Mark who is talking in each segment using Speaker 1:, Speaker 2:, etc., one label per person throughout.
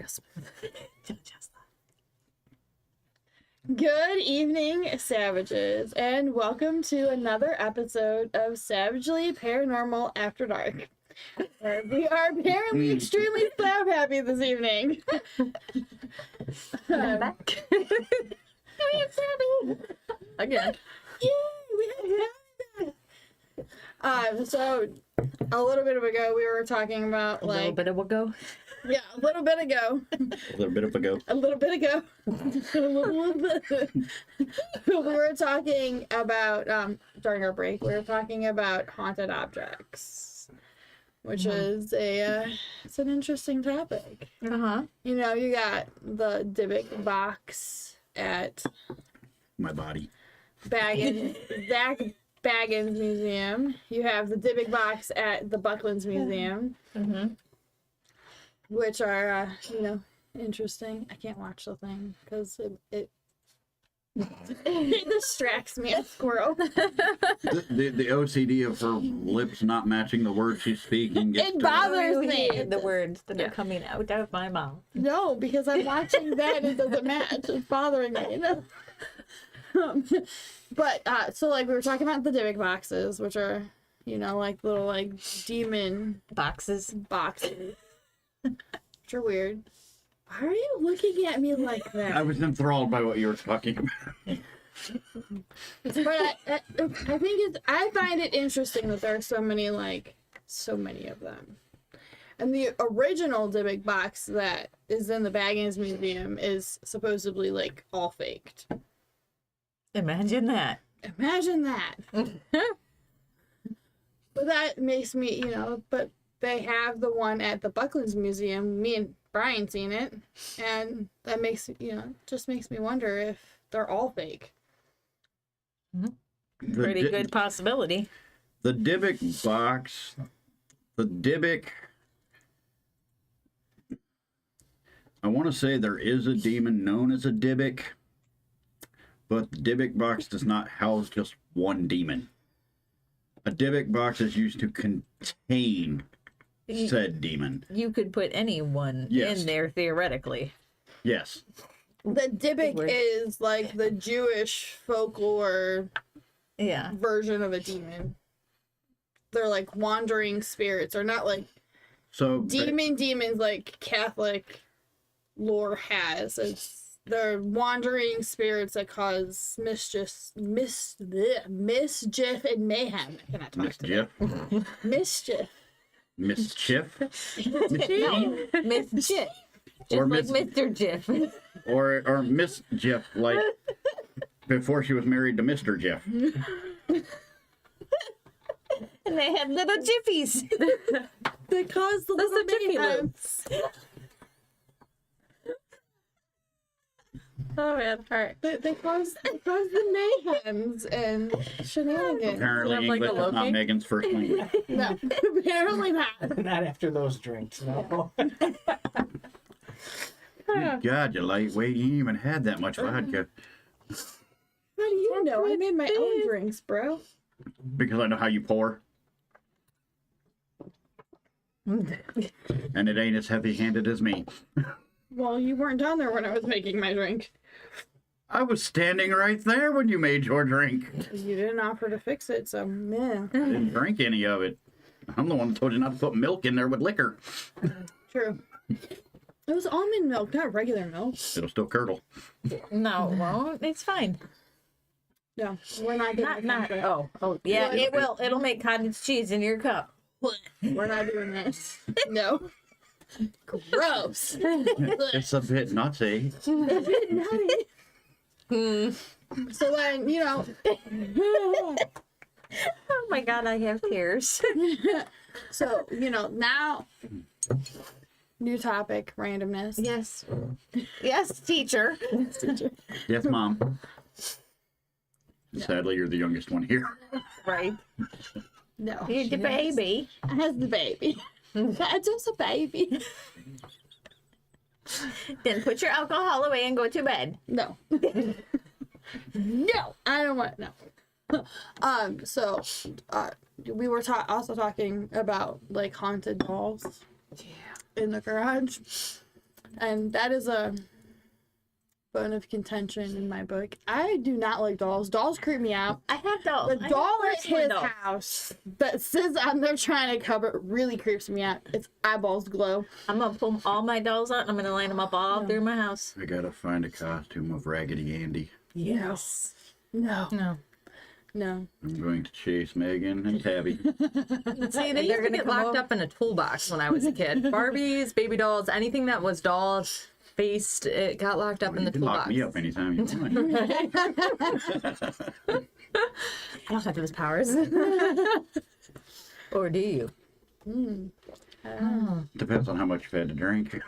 Speaker 1: real smooth. Just
Speaker 2: Good evening, savages, and welcome to another episode of Savagely Paranormal After Dark. Where we are apparently extremely slap happy this evening.
Speaker 1: I'm back. Again.
Speaker 2: Yay, we have that. So a little bit ago we were talking about
Speaker 1: A little bit of a go.
Speaker 2: Yeah, a little bit ago.
Speaker 3: A little bit of a go.
Speaker 2: A little bit ago. A little bit. We were talking about, during our break, we were talking about haunted objects, which is it's an interesting topic.
Speaker 1: Uh-huh.
Speaker 2: You know, you got the Dybbuk box at
Speaker 3: My body.
Speaker 2: Zach Baggins Museum. You have the Dybbuk box at the Bucklands Museum.
Speaker 1: Mm-hmm.
Speaker 2: Which are, interesting. I can't watch the thing because it distracts me, a squirrel.
Speaker 3: The OCD of her lips not matching the words she's speaking.
Speaker 2: It bothers me.
Speaker 1: The words that are coming out of my mouth.
Speaker 2: No, because I'm watching that and it doesn't match. It's bothering me. But, so, we were talking about the Dybbuk boxes, which are, little, demon
Speaker 1: Boxes.
Speaker 2: Which are weird. Why are you looking at me like that?
Speaker 3: I was enthralled by what you were talking about.
Speaker 2: But I think I find it interesting that there are so many of them. And the original Dybbuk box that is in the Baggins Museum is supposedly all faked.
Speaker 1: Imagine that.
Speaker 2: Imagine that. But that makes me, but they have the one at the Bucklands Museum. Me and Brian seen it, and that makes just makes me wonder if they're all fake.
Speaker 1: Pretty good possibility.
Speaker 3: The Dybbuk box, the Dybbuk. I want to say there is a demon known as a Dybbuk, but the Dybbuk box does not house just one demon. A Dybbuk box is used to contain said demon.
Speaker 1: You could put anyone in there theoretically.
Speaker 3: Yes.
Speaker 2: The Dybbuk is the Jewish folklore version of a demon. They're wandering spirits, or not demons like Catholic lore has. They're wandering spirits that cause mischief and mayhem. I cannot talk today. Mischief.
Speaker 3: Mischief.
Speaker 1: Mischief.
Speaker 3: Or
Speaker 1: Mr. Jiff.
Speaker 3: Or Miss Jeff, before she was married to Mr. Jeff.
Speaker 1: And they had little jiffies.
Speaker 2: They caused the little mayhems.
Speaker 1: Oh man, alright.
Speaker 2: They caused the mayhems and shenanigans.
Speaker 3: Apparently English is not Megan's first language.
Speaker 2: No, apparently not.
Speaker 4: Not after those drinks, no.
Speaker 3: Good God, you lightweight. You ain't even had that much vodka.
Speaker 2: How do you know? I made my own drinks, bro.
Speaker 3: Because I know how you pour. And it ain't as heavy-handed as me.
Speaker 2: Well, you weren't down there when I was making my drink.
Speaker 3: I was standing right there when you made your drink.
Speaker 2: You didn't offer to fix it, so meh.
Speaker 3: I didn't drink any of it. I'm the one that told you not to put milk in there with liquor.
Speaker 2: True. It was almond milk, not regular milk.
Speaker 3: It'll still curdle.
Speaker 1: No, it won't. It's fine.
Speaker 2: No, we're not doing that.
Speaker 1: Oh, yeah, it will. It'll make cottage cheese in your cup.
Speaker 2: We're not doing this. No. Gross.
Speaker 3: It's a bit nutty.
Speaker 2: A bit nutty. So then,
Speaker 1: Oh my god, I have tears.
Speaker 2: So, now, new topic, randomness.
Speaker 1: Yes. Yes, teacher.
Speaker 3: Yes, Mom. Sadly, you're the youngest one here.
Speaker 1: Right.
Speaker 2: No.
Speaker 1: You're the baby.
Speaker 2: As the baby. That's just a baby.
Speaker 1: Then put your alcohol away and go to bed.
Speaker 2: No. No, I don't want no. So we were also talking about haunted dolls in the garage. And that is a bone of contention in my book. I do not like dolls. Dolls creep me out.
Speaker 1: I have dolls.
Speaker 2: The doll at his house that sits on there trying to cover really creeps me out. Its eyeballs glow.
Speaker 1: I'm gonna pull all my dolls out and I'm gonna line them up all through my house.
Speaker 3: I gotta find a costume of Raggedy Andy.
Speaker 1: Yes.
Speaker 2: No.
Speaker 5: No.
Speaker 2: No.
Speaker 3: I'm going to chase Megan and Tabby.
Speaker 5: See, they used to get locked up in a toolbox when I was a kid. Barbies, baby dolls, anything that was doll faced, it got locked up in the
Speaker 3: You can
Speaker 5: toolbox.
Speaker 3: lock me up anytime you want.
Speaker 5: I don't have those powers.
Speaker 1: Or do you?
Speaker 3: Depends on how much you've had to drink.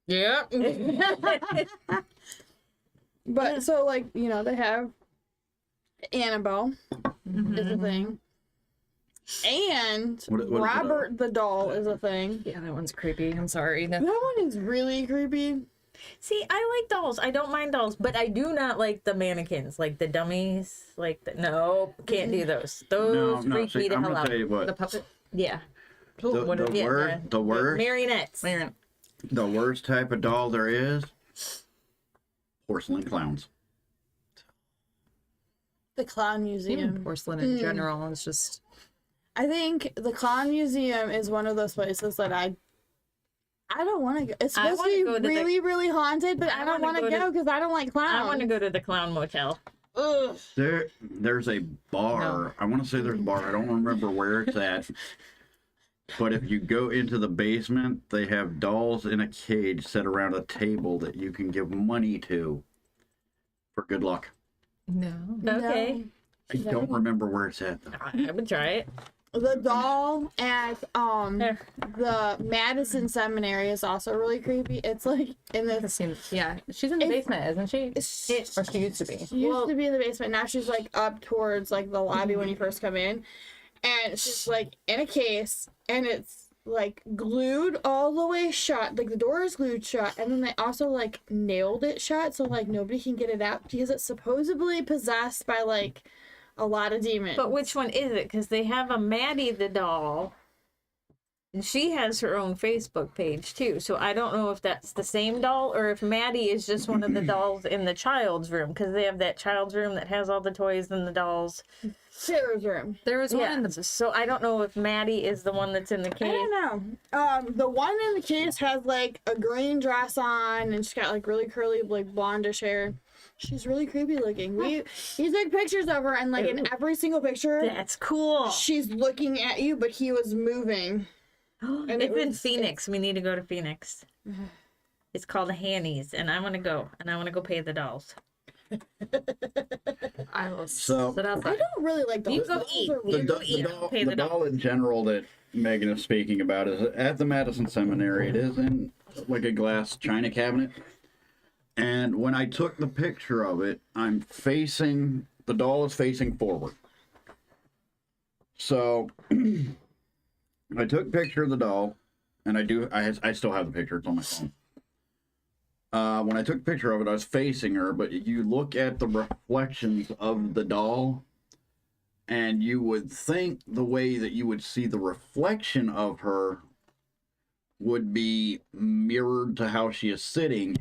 Speaker 5: Yeah.
Speaker 2: But so like, you know, they have Annabelle is a thing. And
Speaker 3: What is it,
Speaker 2: Robert the doll is a thing.
Speaker 5: Yeah, that one's creepy. I'm sorry.
Speaker 2: That one is really creepy.
Speaker 1: See, I like dolls. I don't mind dolls, but I do not like the mannequins, like the dummies. Like no, can't do those. Those
Speaker 3: No,
Speaker 1: freak me
Speaker 3: see,
Speaker 1: the
Speaker 3: I'm
Speaker 1: hell
Speaker 3: gonna
Speaker 1: out.
Speaker 3: tell you what.
Speaker 5: The puppet.
Speaker 1: Yeah.
Speaker 3: The
Speaker 1: Yeah,
Speaker 3: worst, the worst,
Speaker 1: marionettes.
Speaker 3: the worst type of doll there is, porcelain clowns.
Speaker 2: The Clown
Speaker 5: Even
Speaker 2: Museum.
Speaker 5: porcelain in general is just.
Speaker 2: I think the Clown Museum is one of those places that I don't want to go. It's
Speaker 1: I
Speaker 2: supposed
Speaker 1: wanna
Speaker 2: to
Speaker 1: go
Speaker 2: be
Speaker 1: to
Speaker 2: really, really haunted, but
Speaker 1: I
Speaker 2: I don't
Speaker 1: wanna
Speaker 2: want to
Speaker 1: go
Speaker 2: go because I don't like clowns.
Speaker 1: I want to go to the clown motel.
Speaker 2: Ugh.
Speaker 3: There's a bar. I want to say there's a bar. I don't remember where it's at. But if you go into the basement, they have dolls in a cage set around a table that you can give money to for good luck.
Speaker 5: No.
Speaker 1: Okay.
Speaker 3: I don't remember where it's at though.
Speaker 1: I would try it.
Speaker 2: The doll at
Speaker 1: There.
Speaker 2: the Madison Seminary is also really creepy. It's like in this.
Speaker 5: Yeah, she's in the basement, isn't she?
Speaker 2: It's,
Speaker 5: Or she used to be.
Speaker 2: She used to be in the basement. Now she's like up towards like the lobby when you first come in, and she's like in a case, and it's like glued all the way shut. Like the door is glued shut, and then they also like nailed it shut, so like nobody can get it out because it's supposedly possessed by like a lot of demons.
Speaker 1: But which one is it? Because they have a Maddie the doll, and she has her own Facebook page too. So I don't know if that's the same doll or if Maddie is just one of the dolls in the child's room. Because they have that child's room that has all the toys and the dolls.
Speaker 2: Sarah's room.
Speaker 5: There was one
Speaker 1: Yeah.
Speaker 5: in the.
Speaker 1: So I don't know if Maddie is the one that's in the
Speaker 2: I
Speaker 1: cage.
Speaker 2: don't know. The one in the case has like a green dress on, and she's got like really curly, like blondish hair. She's really creepy looking. He took pictures of her, and like in every single picture,
Speaker 1: That's cool.
Speaker 2: she's looking at you, but he was moving.
Speaker 1: And
Speaker 2: it
Speaker 1: it's in
Speaker 2: was-
Speaker 1: Phoenix. We need to go to Phoenix. It's called Hanny's, and I want to go. And I want to go pay the dolls.
Speaker 5: I will
Speaker 3: So-
Speaker 5: sit
Speaker 2: I
Speaker 5: outside.
Speaker 2: don't really like those.
Speaker 1: You go
Speaker 2: Those
Speaker 1: eat.
Speaker 2: are
Speaker 1: You
Speaker 2: weird.
Speaker 1: go eat. Pay
Speaker 3: The
Speaker 1: the
Speaker 3: doll in general that Megan is speaking about is at the Madison Seminary. It is in like a glass china cabinet. And when I took the picture of it, the doll is facing forward. So I took a picture of the doll, and I still have the picture, it's on my phone. When I took a picture of it, I was facing her, but you look at the reflections of the doll, and you would think the way that you would see the reflection of her would be mirrored to how she is sitting.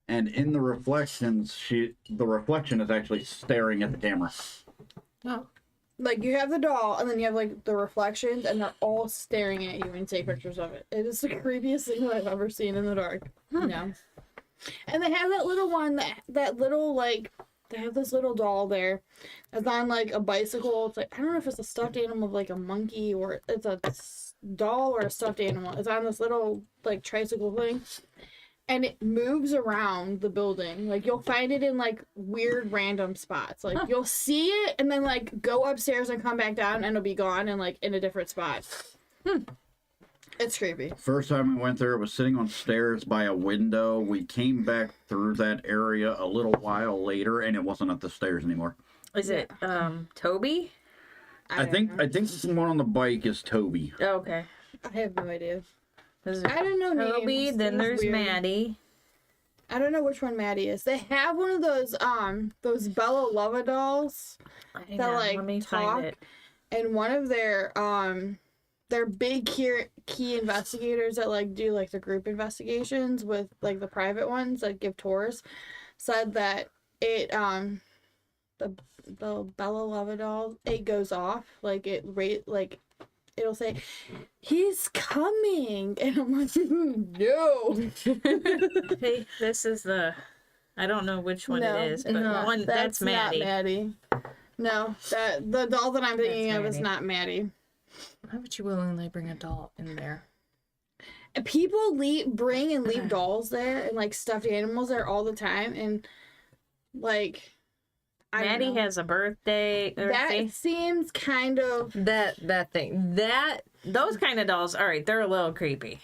Speaker 3: And in the reflections, the reflection is actually staring at the camera.
Speaker 5: Oh.
Speaker 2: Like you have the doll, and then you have like the reflections, and they're all staring at you when you take pictures of it. It is the creepiest thing that I've ever seen in the dark. Yeah. And they have that little one, that little like, they have this little doll there. It's on like a bicycle. It's like, I don't know if it's a stuffed animal of like a monkey or it's a doll or a stuffed animal. It's on this little like tricycle thing. And it moves around the building. Like you'll find it in like weird random spots. Like you'll see it and then like go upstairs and come back down and it'll be gone and like in a different spot. It's creepy.
Speaker 3: First time we went there, it was sitting on stairs by a window. We came back through that area a little while later, and it wasn't at the stairs anymore.
Speaker 1: Is it Toby?
Speaker 3: I think the one on the bike is Toby.
Speaker 1: Oh, okay.
Speaker 2: I have no idea.
Speaker 1: There's
Speaker 2: I don't know
Speaker 1: Toby,
Speaker 2: names.
Speaker 1: then
Speaker 2: That's
Speaker 1: there's
Speaker 2: weird.
Speaker 1: Maddie.
Speaker 2: I don't know which one Maddie is. They have one of those Bella Lova dolls
Speaker 1: Hang
Speaker 2: that
Speaker 1: on,
Speaker 2: like
Speaker 1: let me
Speaker 2: talk.
Speaker 1: find it.
Speaker 2: And one of their they're big key investigators that like do like the group investigations with like the private ones that give tours, said that it the Bella Lava doll, it goes off like like it'll say he's coming, and I'm like no.
Speaker 1: Hey, this is the. I don't know which one
Speaker 2: No,
Speaker 1: it is, but
Speaker 2: no,
Speaker 1: one that's Maddie.
Speaker 2: not Maddie. No, that the doll that I'm thinking of is
Speaker 1: Maddie.
Speaker 2: not Maddie.
Speaker 5: Why would you willingly bring a doll in there?
Speaker 2: And people bring and leave dolls there and like stuffed animals there all the time, and like I don't
Speaker 1: Maddie
Speaker 2: know.
Speaker 1: has a birthday.
Speaker 2: That seems kind of
Speaker 5: That thing.
Speaker 1: Those kind of dolls. All right, they're a little creepy.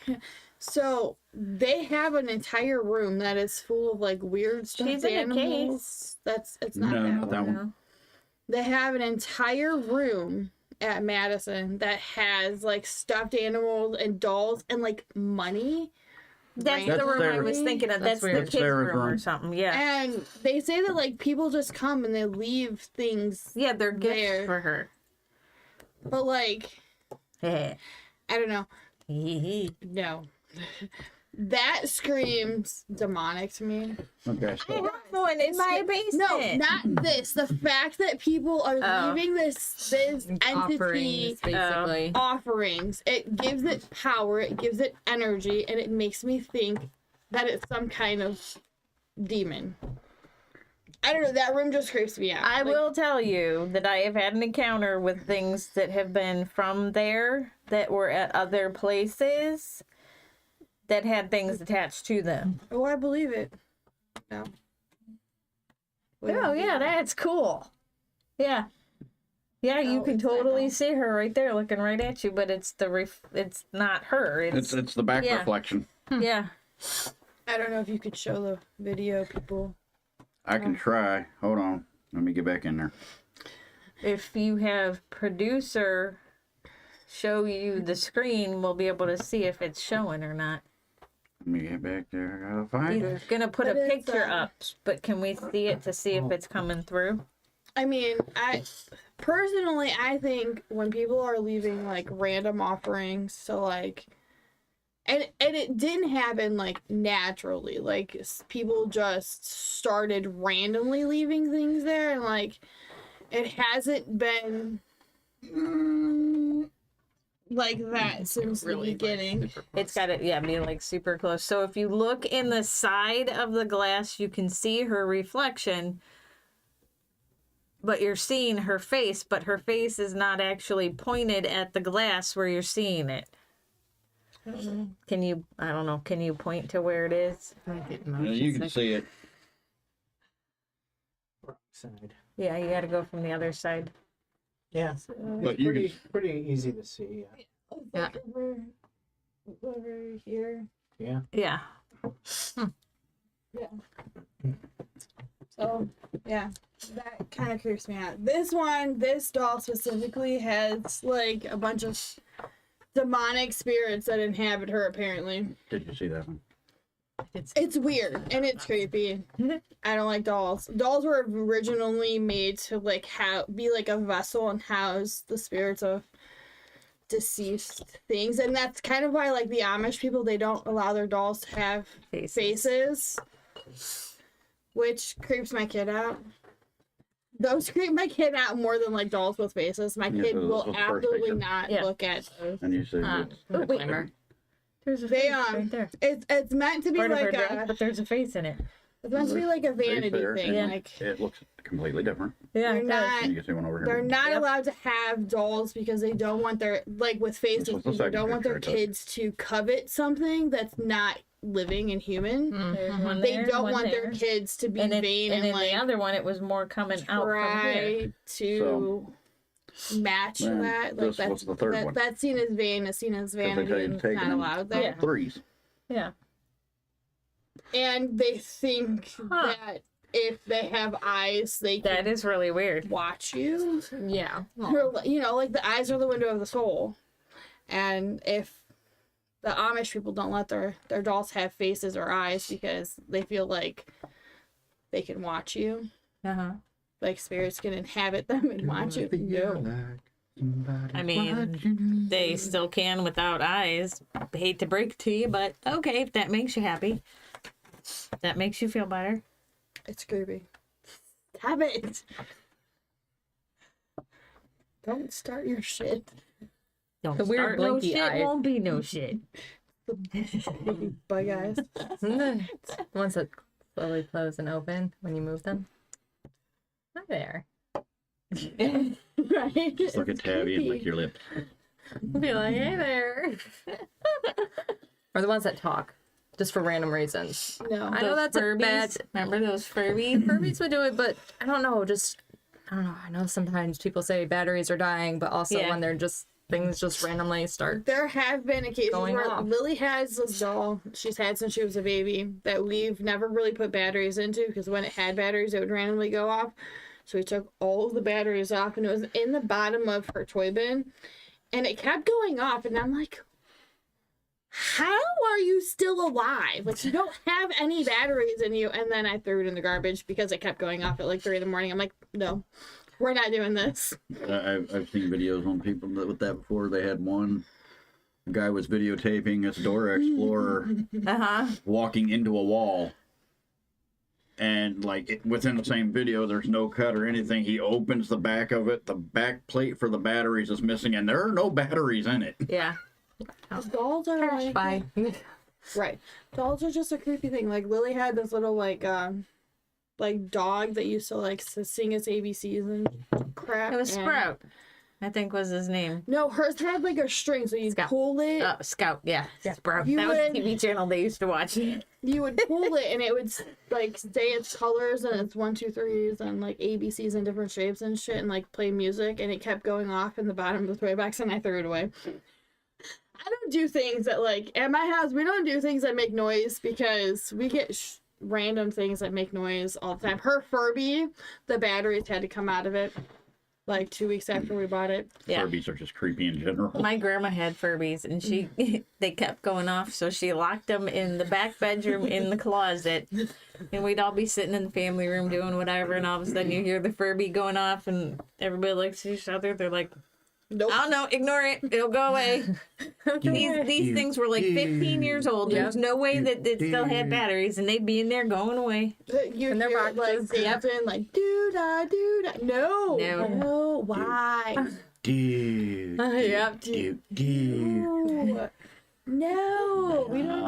Speaker 2: so. They have an entire room that is full of like weird stuffed
Speaker 1: She's in a
Speaker 2: animals. It's not
Speaker 3: No,
Speaker 2: that
Speaker 3: not that
Speaker 2: one.
Speaker 3: one.
Speaker 2: They have an entire room at Madison that has like stuffed animals and dolls and like money.
Speaker 1: That's the
Speaker 3: That's
Speaker 1: room I
Speaker 3: Sarah's.
Speaker 1: was thinking of.
Speaker 5: That's
Speaker 1: That's the
Speaker 5: weird.
Speaker 1: kids'
Speaker 3: Sarah's
Speaker 1: room or
Speaker 3: room.
Speaker 1: something. Yeah.
Speaker 2: And they say that like people just come and they leave things,
Speaker 1: Yeah, they're gifts
Speaker 2: there.
Speaker 1: for her.
Speaker 2: but like
Speaker 1: Yeah.
Speaker 2: I don't know. No. That screams demonic to me.
Speaker 3: Okay,
Speaker 1: I
Speaker 3: so
Speaker 1: have one in my basement.
Speaker 2: No, not this. The fact that people are
Speaker 1: Oh.
Speaker 2: leaving this entity
Speaker 5: Offerings, basically.
Speaker 2: offerings, it gives it power, it gives it energy, and it makes me think that it's some kind of demon. I don't know, that room just creeps me out.
Speaker 1: I
Speaker 2: Like,
Speaker 1: will tell you that I have had an encounter with things that have been from there that were at other places that had things attached to them.
Speaker 2: Oh, I believe it. No.
Speaker 1: Oh yeah, that's cool. Yeah. Yeah, you
Speaker 2: Oh,
Speaker 1: can
Speaker 2: it's that
Speaker 1: totally
Speaker 2: doll.
Speaker 1: see her right there looking right at you, but it's it's not her. It's,
Speaker 3: it's the back
Speaker 1: Yeah.
Speaker 3: reflection.
Speaker 1: yeah.
Speaker 2: I don't know if you could show the video, people.
Speaker 3: I can try. Hold on. Let me get back in there.
Speaker 1: If you have producer show you the screen, we'll be able to see if it's showing or not.
Speaker 3: Let me get back there. I gotta find
Speaker 1: He's
Speaker 3: it.
Speaker 1: gonna put
Speaker 2: But
Speaker 1: a
Speaker 2: it's,
Speaker 1: picture up, but can we see it to see if it's coming through?
Speaker 2: I mean, I personally, I think when people are leaving like random offerings, so like, and it didn't happen like naturally, like people just started randomly leaving things there, and like, it hasn't been like that since the beginning.
Speaker 1: It's got to be like super close. So if you look in the side of the glass, you can see her reflection, but you're seeing her face, but her face is not actually pointed at the glass where you're seeing it. Can you, I don't know, can you point to where it is?
Speaker 3: Yeah, you can see it.
Speaker 4: Wrong side.
Speaker 1: Yeah, you got to go from the other side.
Speaker 4: Yeah.
Speaker 3: But
Speaker 4: It's
Speaker 3: you
Speaker 4: pretty easy to see.
Speaker 5: Yeah.
Speaker 2: Over here.
Speaker 4: Yeah.
Speaker 1: Yeah.
Speaker 2: So, yeah, that kind of creeps me out. This doll specifically has like a bunch of demonic spirits that inhabit her, apparently.
Speaker 3: Did you see that one?
Speaker 2: It's weird and it's creepy. I don't like dolls. Dolls were originally made to like be like a vessel and house the spirits of deceased things, and that's kind of why like the Amish people, they don't allow their dolls to have faces, which creeps my kid out. Those creep my kid out more than like dolls with faces. My
Speaker 3: Yeah,
Speaker 2: kid
Speaker 3: so
Speaker 2: will
Speaker 3: that's the first
Speaker 2: absolutely
Speaker 3: picture.
Speaker 2: not
Speaker 1: Yeah.
Speaker 2: look at those.
Speaker 3: And you see
Speaker 5: Ah,
Speaker 3: this.
Speaker 5: I'm gonna
Speaker 1: wait.
Speaker 5: blame her.
Speaker 1: There's a
Speaker 2: They
Speaker 1: face right there.
Speaker 2: it's meant to be
Speaker 1: Part of her
Speaker 2: like
Speaker 1: dress, but there's a face in it.
Speaker 2: it's meant to be like a
Speaker 3: Face
Speaker 2: vanity
Speaker 3: there,
Speaker 2: thing.
Speaker 3: and
Speaker 2: Like
Speaker 3: it looks completely different.
Speaker 1: Yeah,
Speaker 2: They're
Speaker 1: it does.
Speaker 2: not-
Speaker 3: And you can see one over here.
Speaker 2: they're not
Speaker 1: Yep.
Speaker 2: allowed to have dolls because they don't want their like with faces.
Speaker 3: This was the
Speaker 2: Because they
Speaker 3: second
Speaker 2: don't want their
Speaker 3: picture I took.
Speaker 2: kids to covet something that's not living and human.
Speaker 1: There's one
Speaker 2: They
Speaker 1: there,
Speaker 2: don't
Speaker 1: one
Speaker 2: want their
Speaker 1: there.
Speaker 2: kids to be
Speaker 1: And,
Speaker 2: vain
Speaker 1: and
Speaker 2: and,
Speaker 1: in
Speaker 2: like
Speaker 1: the other one, it was more coming out from here.
Speaker 2: try to match
Speaker 3: Man,
Speaker 2: that. Like
Speaker 3: this was the third one.
Speaker 2: that's seen as vain, is seen as
Speaker 3: 'Cause they
Speaker 2: vanity,
Speaker 3: tell you
Speaker 2: and
Speaker 3: to
Speaker 2: it's
Speaker 3: take
Speaker 2: not
Speaker 3: them
Speaker 2: allowed
Speaker 3: in
Speaker 2: there.
Speaker 3: threes.
Speaker 1: Yeah.
Speaker 2: And they think
Speaker 1: Huh.
Speaker 2: that if they have eyes, they can
Speaker 1: That is really weird.
Speaker 2: watch you.
Speaker 5: Yeah.
Speaker 2: Or, you know, like the eyes are the window of the soul. And if the Amish people don't let their dolls have faces or eyes because they feel like they can watch you,
Speaker 1: Uh-huh.
Speaker 2: like spirits can inhabit them and watch you. No.
Speaker 1: I mean, they still can without eyes. Hate to break it to you, but okay, if that makes you happy. That makes you feel better.
Speaker 2: It's creepy. Stop it. Don't start your shit.
Speaker 1: Don't
Speaker 5: The weird
Speaker 1: start no
Speaker 5: blinky
Speaker 1: shit,
Speaker 5: eyes.
Speaker 1: won't be no shit.
Speaker 2: Bug eyes.
Speaker 5: The ones that slowly close and open when you move them. Hi there.
Speaker 2: Right?
Speaker 3: Just look at Tabby and lick your lips.
Speaker 5: Be like, hey there. Or the ones that talk, just for random reasons.
Speaker 2: No.
Speaker 5: I know
Speaker 1: Those
Speaker 5: that's a
Speaker 1: Furbies.
Speaker 5: bad.
Speaker 1: Remember those Furbies?
Speaker 5: Furbies would do it, but I don't know. I don't know. I know sometimes people say batteries are dying, but also
Speaker 1: Yeah.
Speaker 5: when they're just things just randomly start.
Speaker 2: There have been occasions
Speaker 5: Going
Speaker 2: where
Speaker 5: off.
Speaker 2: Lily has this doll she's had since she was a baby that we've never really put batteries into because when it had batteries, it would randomly go off. So we took all of the batteries off and it was in the bottom of her toy bin and it kept going off. And I'm like, how are you still alive? Like, you don't have any batteries in you. And then I threw it in the garbage because it kept going off at like 3 a.m. I'm like, no, we're not doing this.
Speaker 3: I've seen videos on people with that before. They had one. The guy was videotaping his Dora Explorer walking into a wall. And within the same video, there's no cut or anything. He opens the back of it. The back plate for the batteries is missing, and there are no batteries in it.
Speaker 1: Yeah.
Speaker 2: Dolls are like,
Speaker 5: Bye.
Speaker 2: right. Dolls are just a creepy thing. Like Lily had this little like dog that used to like sing its ABCs and crap.
Speaker 1: It was
Speaker 2: and-
Speaker 1: Sprout, I think was his name.
Speaker 2: No, hers had like a string, so you
Speaker 1: Scout.
Speaker 2: pull it.
Speaker 1: Scout, yeah. Sprout.
Speaker 2: You
Speaker 1: That was
Speaker 2: would-
Speaker 1: the TV channel they used to watch.
Speaker 2: You would pull it, and it would like say its colors and its 1, 2, 3s and like ABCs in different shapes and shit, and like play music. And it kept going off in the bottom of the toy box, and I threw it away. I don't do things that like at my house. We don't do things that make noise because we get random things that make noise all the time. Her Furby, the batteries had to come out of it like 2 weeks after we bought it.
Speaker 1: Yeah.
Speaker 3: Furbies are just creepy in general.
Speaker 1: My grandma had Furbies, and they kept going off, so she locked them in the back bedroom in the closet, and we'd all be sitting in the family room doing whatever, and all of a sudden you hear the Furby going off, and everybody looks at each other. They're like,
Speaker 2: Nope.
Speaker 1: "Oh no, ignore it. It'll go away." These things were like 15 years old. There's no way that it still had batteries, and they'd be in there going away.
Speaker 2: You
Speaker 5: And their
Speaker 2: hear it, like
Speaker 5: boxes, yep.
Speaker 2: dancing, like doo da doo da. No,
Speaker 1: No.
Speaker 2: no, why?
Speaker 3: Dude.
Speaker 5: Yeah.
Speaker 3: Dude.
Speaker 2: No, no, we don't.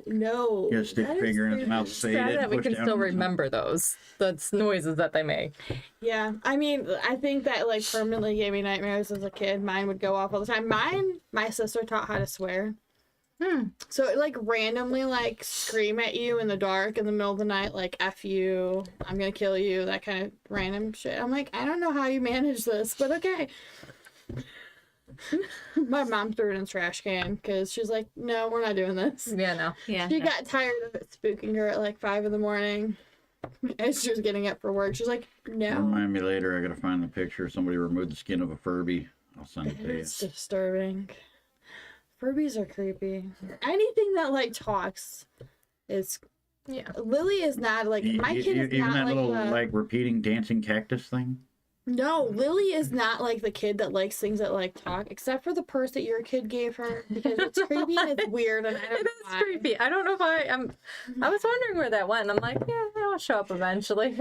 Speaker 2: No.
Speaker 3: Get a stick
Speaker 2: That is
Speaker 3: finger in his
Speaker 2: creepy.
Speaker 3: mouth, say
Speaker 5: Sad
Speaker 3: it,
Speaker 5: that we
Speaker 3: push
Speaker 5: can
Speaker 3: down
Speaker 5: still
Speaker 3: on something.
Speaker 5: remember those. That's noises that they make.
Speaker 2: Yeah, I mean, I think that like permanently gave me nightmares as a kid. Mine would go off all the time. My sister taught how to swear. So it like randomly like scream at you in the dark in the middle of the night, like F you, I'm gonna kill you, that kind of random shit. I'm like, I don't know how you manage this, but okay. My mom threw it in the trash can because she's like, no, we're not doing this.
Speaker 5: Yeah, no.
Speaker 1: Yeah.
Speaker 2: She got tired of it spooking her at like 5 a.m. as she was getting up for work. She's like, no.
Speaker 3: Remind me later, I gotta find the picture. Somebody removed the skin of a Furby. I'll send it to you.
Speaker 2: It's disturbing. Furbies are creepy. Anything that like talks is.
Speaker 5: Yeah.
Speaker 2: Lily is not like my kid is
Speaker 3: Even
Speaker 2: not
Speaker 3: that
Speaker 2: like
Speaker 3: little
Speaker 2: the,
Speaker 3: repeating dancing cactus thing.
Speaker 2: no. Lily is not like the kid that likes things that like talk, except for the purse that your kid gave her because it's creepy and it's weird and I don't
Speaker 5: It
Speaker 2: know
Speaker 5: is
Speaker 2: why.
Speaker 5: creepy. I don't know if I was wondering where that went. I'm like, yeah, it'll show up eventually.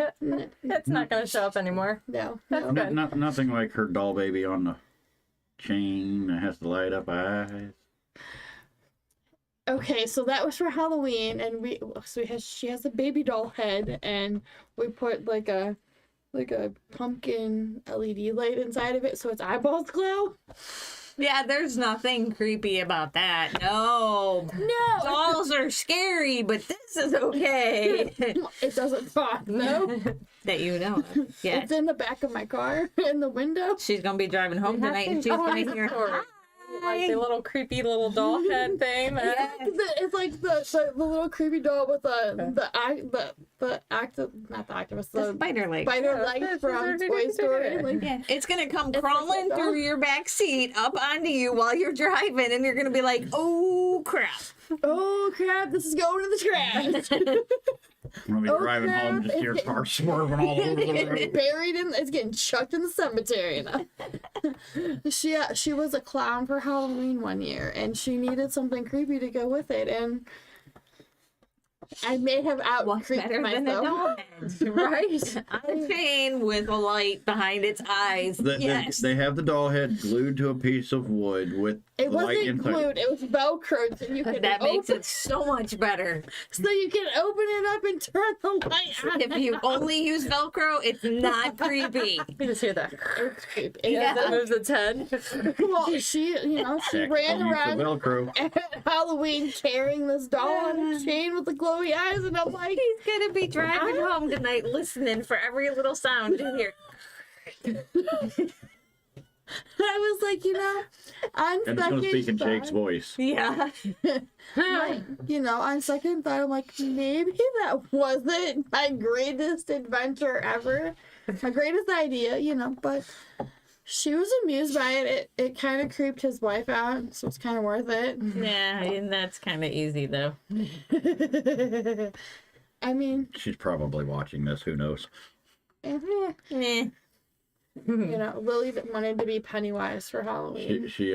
Speaker 5: It's not going to show up anymore.
Speaker 2: No,
Speaker 5: That's
Speaker 2: no.
Speaker 5: good.
Speaker 3: Nothing like her doll baby on the chain that has the light up eyes.
Speaker 2: Okay, so that was for Halloween, and she has a baby doll head, and we put like a pumpkin LED light inside of it, so its eyeballs glow.
Speaker 1: Yeah, there's nothing creepy about that. No.
Speaker 2: No,
Speaker 1: Dolls are scary, but this is okay.
Speaker 2: it doesn't talk. No,
Speaker 1: That you know of. Yeah.
Speaker 2: it's in the back of my car in the window.
Speaker 1: She's going to be driving home tonight, and she's going to hear,
Speaker 5: Like the little creepy little doll head thing.
Speaker 2: It's like the little creepy doll with the octopus,
Speaker 1: the
Speaker 2: the
Speaker 1: spider leg.
Speaker 2: spider legs from Toy Story. Like,
Speaker 1: Yeah, it's gonna come
Speaker 2: It's like
Speaker 1: crawling
Speaker 2: a
Speaker 1: through
Speaker 2: dog.
Speaker 1: your back seat up onto you while you're driving, and you're gonna be like, "Oh oh crap.
Speaker 2: Oh crap, this is going to the trash.
Speaker 3: I'm gonna be driving
Speaker 2: crap,
Speaker 3: home, just hear cars swerving all over the road.
Speaker 2: Buried in, it's getting chucked in the cemetery now. She was a clown for Halloween one year, and she needed something creepy to go with it, and I may have out
Speaker 1: What's
Speaker 2: creeped
Speaker 1: better than a
Speaker 2: myself.
Speaker 1: doll head, right? On a chain with a light behind its eyes. Yes.
Speaker 3: They have the doll head glued to a piece of wood with
Speaker 2: It
Speaker 3: the light
Speaker 2: wasn't
Speaker 3: inside.
Speaker 2: glued; it was Velcroed, so you could
Speaker 1: That makes
Speaker 2: open,
Speaker 1: it so much better.
Speaker 2: so you can open it up and turn the light on.
Speaker 1: If you only use Velcro, it's not creepy.
Speaker 5: You just hear that.
Speaker 2: It's creepy.
Speaker 1: Yeah.
Speaker 5: That moves its head.
Speaker 2: Well, she
Speaker 3: Check,
Speaker 2: ran
Speaker 3: I'll use
Speaker 2: around
Speaker 3: the Velcro.
Speaker 2: at Halloween carrying this doll on a chain with the glowy eyes, and I'm like,
Speaker 1: He's gonna be driving home tonight listening for every little sound you hear.
Speaker 2: I was like, on
Speaker 3: And it's gonna speak in
Speaker 2: second
Speaker 3: Jake's
Speaker 2: thought,
Speaker 3: voice.
Speaker 1: Yeah.
Speaker 2: on second thought, I'm like, maybe that wasn't my greatest adventure ever, my greatest idea, but she was amused by it. It kind of creeped his wife out, so it's kind of worth it.
Speaker 1: Yeah, and that's kind of easy though.
Speaker 2: I mean,
Speaker 3: She's probably watching this. Who knows?
Speaker 2: eh,
Speaker 1: Eh.
Speaker 2: Lily wanted to be Pennywise for Halloween.
Speaker 3: She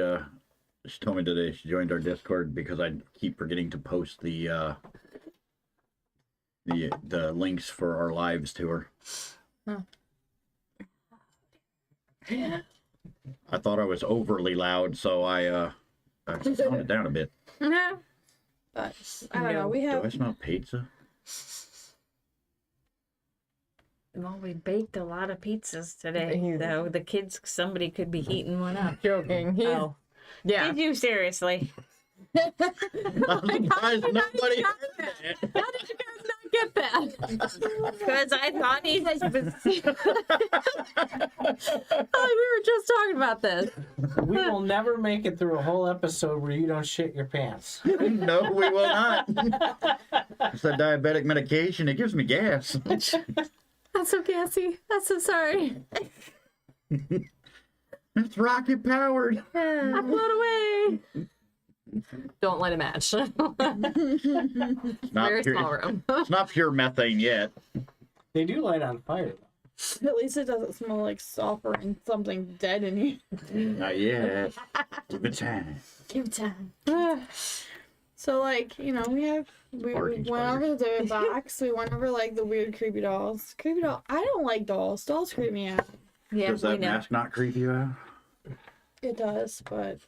Speaker 3: told me today she joined our Discord because I keep forgetting to post the links for our lives to her.
Speaker 2: Huh.
Speaker 3: I thought I was overly loud, so I toned it down a bit.
Speaker 2: But I don't know. We
Speaker 3: Do I
Speaker 2: have
Speaker 3: smell pizza?
Speaker 1: Well, we baked a lot of pizzas today, though. The kids, somebody could be heating one up.
Speaker 5: Joking.
Speaker 1: Oh,
Speaker 5: Yeah.
Speaker 1: did you seriously?
Speaker 3: I'm surprised nobody heard that.
Speaker 5: How did you guys not get that?
Speaker 1: Because I thought he was.
Speaker 5: Oh, we were just talking about this.
Speaker 4: We will never make it through a whole episode where you don't shit your pants.
Speaker 3: No, we will not. It's that diabetic medication. It gives me gas.
Speaker 5: I'm so gassy. I'm so sorry.
Speaker 3: It's rocket powered.
Speaker 5: I float away. Don't light a match.
Speaker 3: It's not
Speaker 5: Very
Speaker 3: pure,
Speaker 5: small room.
Speaker 3: it's not pure methane yet.
Speaker 4: They do light on fire, though.
Speaker 2: at least it doesn't smell like sulfur and something dead in here.
Speaker 3: Not yet. Give it time.
Speaker 2: Give time. So we
Speaker 3: Barking
Speaker 2: went over the David box. We went over the weird creepy dolls. Creepy doll. I don't like dolls. Dolls creep me out.
Speaker 1: Yeah,
Speaker 3: Does
Speaker 1: we
Speaker 3: that
Speaker 1: know.
Speaker 3: mask not creep you out?
Speaker 2: It does, but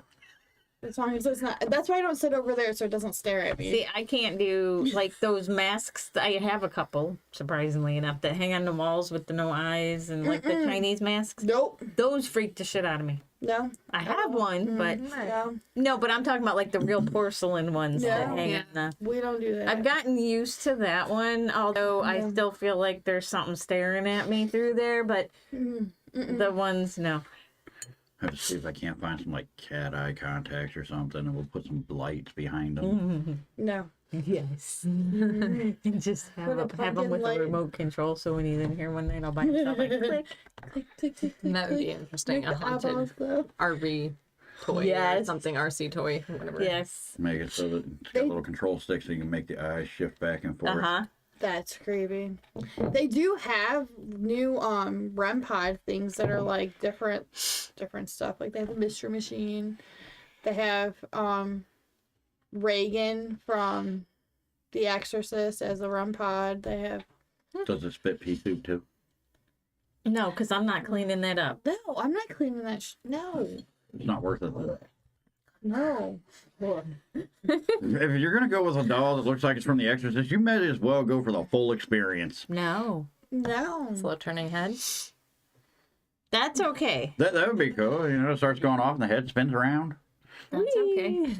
Speaker 2: as long as it's not. That's why I don't sit over there so it doesn't stare at me.
Speaker 1: See, I can't do those masks. I have a couple, surprisingly enough, that hang on the walls with the no eyes and the Chinese masks.
Speaker 2: Nope.
Speaker 1: Those freak the shit out of me.
Speaker 2: No.
Speaker 1: I have one, but
Speaker 2: No.
Speaker 1: no, but I'm talking about the real porcelain ones that
Speaker 2: Yeah.
Speaker 1: hang on the.
Speaker 2: We don't do that.
Speaker 1: I've gotten used to that one, although I still feel like there's something staring at me through there, but the ones, no.
Speaker 3: I have to see if I can't find some cat eye contacts or something, and we'll put some lights behind them.
Speaker 2: No.
Speaker 1: Yes. And just
Speaker 2: Put a
Speaker 1: have them
Speaker 2: fucking
Speaker 1: with
Speaker 2: light.
Speaker 1: a remote control, so when he's in here one night, I'll buy himself click.
Speaker 2: Click, click, click, click,
Speaker 5: That would be
Speaker 2: click.
Speaker 5: interesting. A
Speaker 2: Make the
Speaker 5: haunted
Speaker 2: eyeballs glow.
Speaker 5: RV toy or
Speaker 1: Yes.
Speaker 5: something, RC toy, whatever.
Speaker 1: Yes.
Speaker 3: Make it so that it's got little control sticks so you can make the eyes shift back and forth.
Speaker 1: Uh-huh.
Speaker 2: That's creepy. They do have new REM pod things that are different stuff. They have a mystery machine. They have Reagan from The Exorcist as a REM pod. They have
Speaker 3: Does it spit pea soup too?
Speaker 1: No, because I'm not cleaning that up.
Speaker 2: no. I'm not cleaning that. No,
Speaker 3: It's not worth it.
Speaker 2: no.
Speaker 3: If you're gonna go with a doll that looks like it's from The Exorcist, you might as well go for the full experience.
Speaker 1: No.
Speaker 2: No.
Speaker 5: Slow turning head.
Speaker 1: That's okay.
Speaker 3: That would be cool. It starts going off and the head spins around.
Speaker 1: That's okay.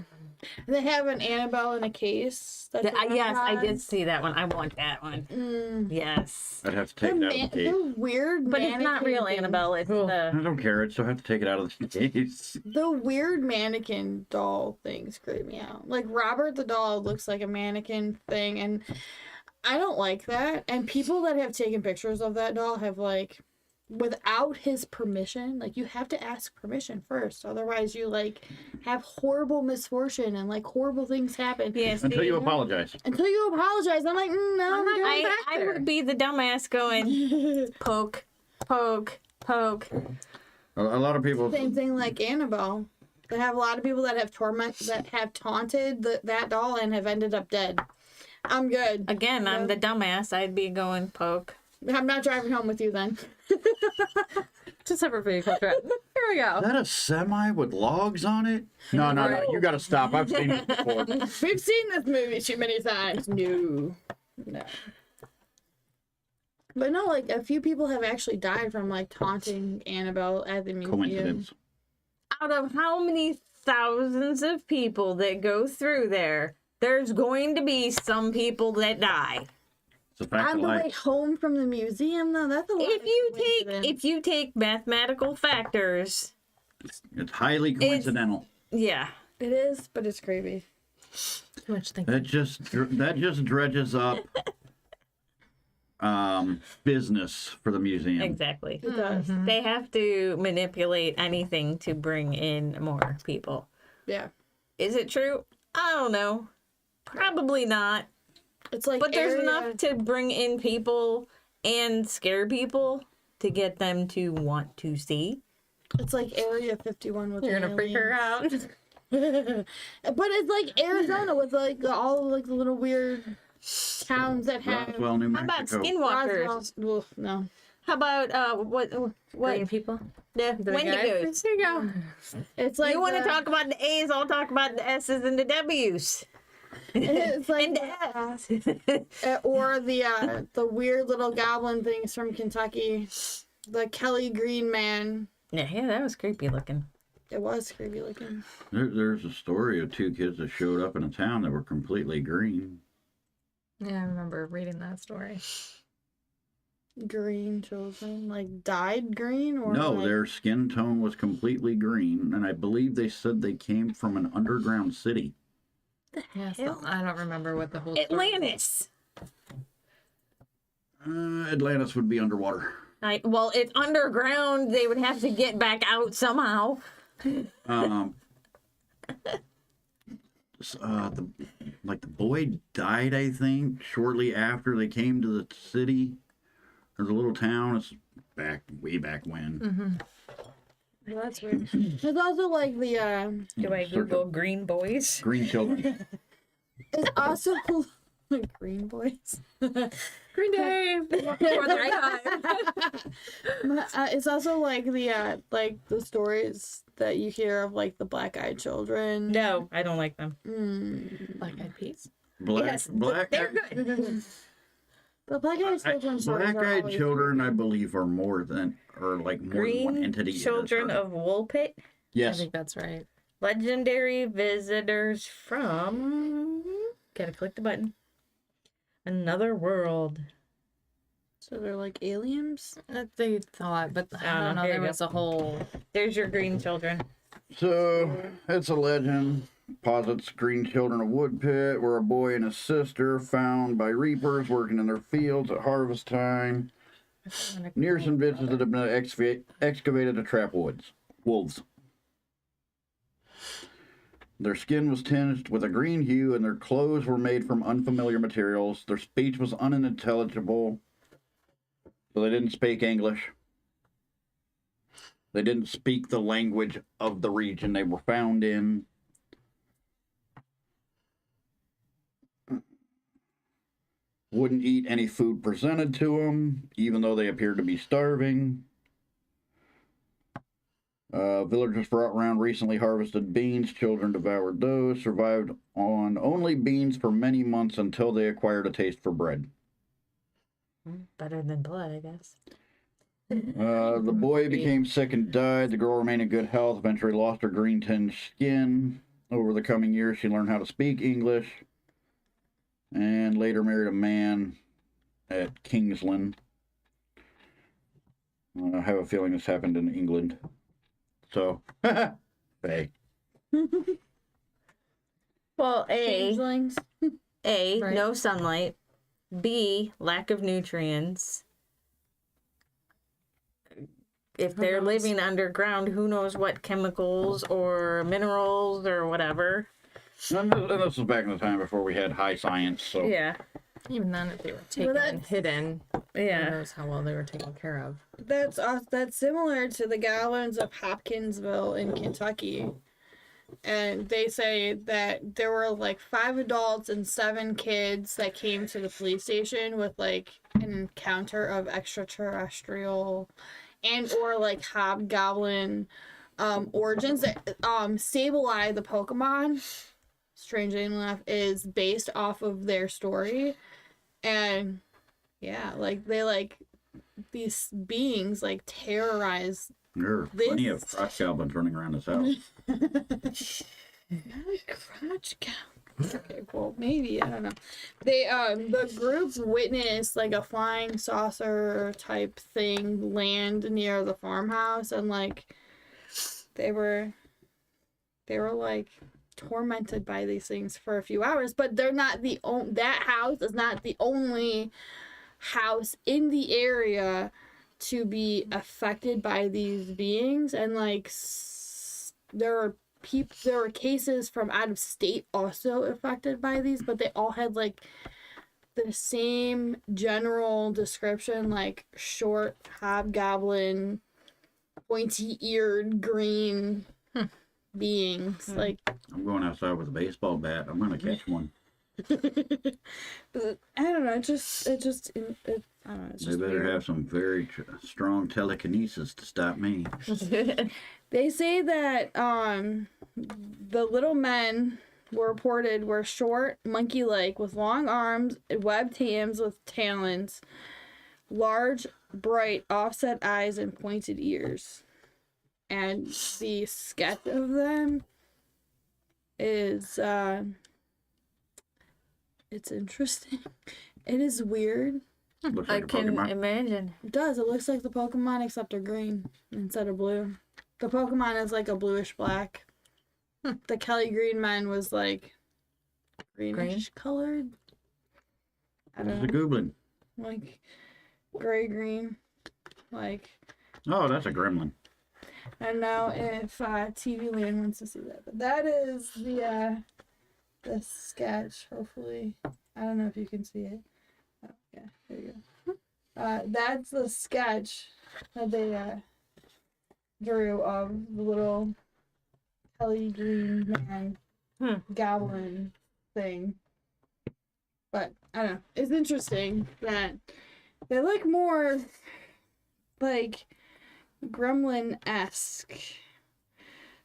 Speaker 2: They have an Annabelle in a case. That's a REM
Speaker 1: Yes, I
Speaker 2: pod.
Speaker 1: did see that one. I want that one. Yes.
Speaker 3: I'd have to take it out of the case.
Speaker 2: The weird
Speaker 1: But it's not
Speaker 2: mannequin
Speaker 1: real
Speaker 2: thing.
Speaker 1: Annabelle. It's
Speaker 3: I
Speaker 1: the.
Speaker 3: don't care. I'd still have to take it out of the case.
Speaker 2: The weird mannequin doll things creep me out. Robert the doll looks like a mannequin thing, and I don't like that. And people that have taken pictures of that doll have without his permission. Like, you have to ask permission first, otherwise you like have horrible misfortune and like horrible things happen.
Speaker 1: Yes.
Speaker 3: Until you apologize.
Speaker 2: Until you apologize, I'm like, no, I'm going back
Speaker 1: I
Speaker 2: there.
Speaker 1: would be the dumbass going poke, poke, poke.
Speaker 3: A lot of people.
Speaker 2: Same thing like Annabelle. They have a lot of people that have taunted that doll and have ended up dead. I'm good.
Speaker 1: Again, I'm the dumbass. I'd be going poke.
Speaker 2: I'm not driving home with you then.
Speaker 5: Just separate vehicle trip. Here we go.
Speaker 3: Is that a semi with logs on it? No, no, no. You got to stop. I've seen it before.
Speaker 2: We've seen this movie too many times. No. But no, like a few people have actually died from like taunting Annabelle at the museum.
Speaker 3: Coincidence.
Speaker 1: Out of how many thousands of people that go through there, there's going to be some people that die.
Speaker 3: It's a fact
Speaker 2: On
Speaker 3: of
Speaker 2: the way
Speaker 3: life.
Speaker 2: home from the museum, though, that's a lot.
Speaker 1: If you take mathematical factors,
Speaker 3: It's highly coincidental.
Speaker 1: yeah.
Speaker 2: It is, but it's creepy.
Speaker 5: Too much thinking.
Speaker 3: That just dredges up business for the museum.
Speaker 1: Exactly.
Speaker 2: It does.
Speaker 1: They have to manipulate anything to bring in more people.
Speaker 2: Yeah.
Speaker 1: Is it true? I don't know. Probably not.
Speaker 2: It's like
Speaker 1: But there's
Speaker 2: area-
Speaker 1: enough to bring in people and scare people to get them to want to see.
Speaker 2: It's like Area 51 with
Speaker 5: You're gonna freak her out.
Speaker 2: But it's like Arizona with like all of like the little weird towns that have.
Speaker 3: Roswell, New
Speaker 1: How about
Speaker 3: Mexico.
Speaker 1: skinwalkers?
Speaker 2: Roswell- Ugh, no.
Speaker 1: How about what
Speaker 5: Green people.
Speaker 1: the
Speaker 5: The big guys.
Speaker 1: Wendigos?
Speaker 5: There you go.
Speaker 2: It's like
Speaker 1: You want to
Speaker 2: the-
Speaker 1: talk about the A's? I'll talk about the S's and the W's.
Speaker 2: It's like
Speaker 1: And the F's.
Speaker 2: or the weird little goblin things from Kentucky, the Kelly Green Man.
Speaker 1: Yeah, that was creepy looking.
Speaker 2: It was creepy looking.
Speaker 3: There's a story of two kids that showed up in a town that were completely green.
Speaker 5: Yeah, I remember reading that story.
Speaker 2: Green children, like dyed green, or
Speaker 3: No,
Speaker 2: like,
Speaker 3: their skin tone was completely green, and I believe they said they came from an underground city.
Speaker 5: Yeah, so, I don't remember what the whole story
Speaker 1: Atlantis.
Speaker 3: Atlantis would be underwater.
Speaker 1: Well, if underground, they would have to get back out somehow.
Speaker 3: The boy died, I think, shortly after they came to the city. There's a little town. It's way back when.
Speaker 2: well, that's weird. There's also like the
Speaker 1: Do I Google green boys?
Speaker 3: Green children.
Speaker 2: it's also Green Boys.
Speaker 5: Green Day. Before their time.
Speaker 2: It's also like the stories that you hear of like the black-eyed children.
Speaker 1: No, I don't like them.
Speaker 5: Black Eyed Peas.
Speaker 1: They're good.
Speaker 2: The black-eyed children. stories are
Speaker 3: Black-eyed
Speaker 2: always
Speaker 3: children,
Speaker 2: creepy.
Speaker 3: I believe, are more than one entity.
Speaker 1: Green
Speaker 3: in
Speaker 1: children
Speaker 3: this earth.
Speaker 1: of Woolpit.
Speaker 5: I
Speaker 3: Yes.
Speaker 5: think that's right.
Speaker 1: Legendary visitors from. Gotta click the button. Another world.
Speaker 2: So they're like aliens.
Speaker 5: That they thought, but I don't know.
Speaker 1: Here
Speaker 5: There
Speaker 1: you
Speaker 5: was a whole.
Speaker 1: There's your green children.
Speaker 3: So it's a legend. Posits green children of Woodpit were a boy and his sister found by reapers working in their fields at harvest time near some ditches that have been excavated to trap wolves. Their skin was tinged with a green hue and their clothes were made from unfamiliar materials. Their speech was unintelligible, so they didn't speak English. They didn't speak the language of the region they were found in. Wouldn't eat any food presented to them, even though they appeared to be starving. Villagers brought around recently harvested beans. Children devoured those. Survived on only beans for many months until they acquired a taste for bread.
Speaker 1: Better than blood, I guess.
Speaker 3: The boy became sick and died. The girl remained in good health, eventually lost her green tinged skin. Over the coming years, she learned how to speak English and later married a man at Kingsland. I have a feeling this happened in England. So, hey.
Speaker 1: Well,
Speaker 2: Changelings.
Speaker 5: Right.
Speaker 1: no sunlight. B, lack of nutrients. if they're living underground, who knows what chemicals or minerals or whatever.
Speaker 3: And this was back in the time before we had high science, so
Speaker 1: Yeah.
Speaker 5: Even then, if they were taken and hidden, who
Speaker 1: Yeah.
Speaker 5: knows how well they were taken care of.
Speaker 2: That's similar to the goblins of Hopkinsville in Kentucky. And they say that there were like 5 adults and 7 kids that came to the police station with like an encounter of extraterrestrial and or like hobgoblin origins. Sableye, the Pokemon, strangely enough, is based off of their story. And yeah, like they like these beings like terrorize.
Speaker 3: there are plenty of crotch goblins running around this house.
Speaker 2: Crotch goblin. Okay, well maybe, I don't know. They the group witnessed like a flying saucer type thing land near the farmhouse, and like they were like tormented by these things for a few hours, but they're not the that house is not the only house in the area to be affected by these beings. And like there are cases from out of state also affected by these, but they all had like the same general description, like short hobgoblin, pointy-eared green beings. Like
Speaker 3: I'm going outside with a baseball bat. I'm gonna catch one.
Speaker 2: but I don't know. It just I don't know. It's
Speaker 3: They
Speaker 2: just
Speaker 3: better
Speaker 2: weird.
Speaker 3: have some very strong telekinesis to stop me.
Speaker 2: They say that the little men were short, monkey-like, with long arms, webbed hands with talons, large, bright, offset eyes, and pointed ears. And the sketch of them is it's interesting. It is weird.
Speaker 3: Looks
Speaker 1: I
Speaker 3: like a
Speaker 1: can
Speaker 3: Pokemon.
Speaker 1: imagine.
Speaker 2: It does. It looks like the Pokemon except they're green instead of blue. The Pokemon is like a bluish black. The Kelly Green man was like greenish colored. I
Speaker 3: It's a
Speaker 2: don't know.
Speaker 3: goblin.
Speaker 2: Like gray green. Like
Speaker 3: Oh, that's a gremlin.
Speaker 2: I don't know if TV Land wants to see that. But that is the sketch, hopefully. I don't know if you can see it. Oh, yeah, there you go. That's the sketch that they drew of the little Kelly Green man goblin thing. But I don't know. It's interesting that they look more like gremlin-esque.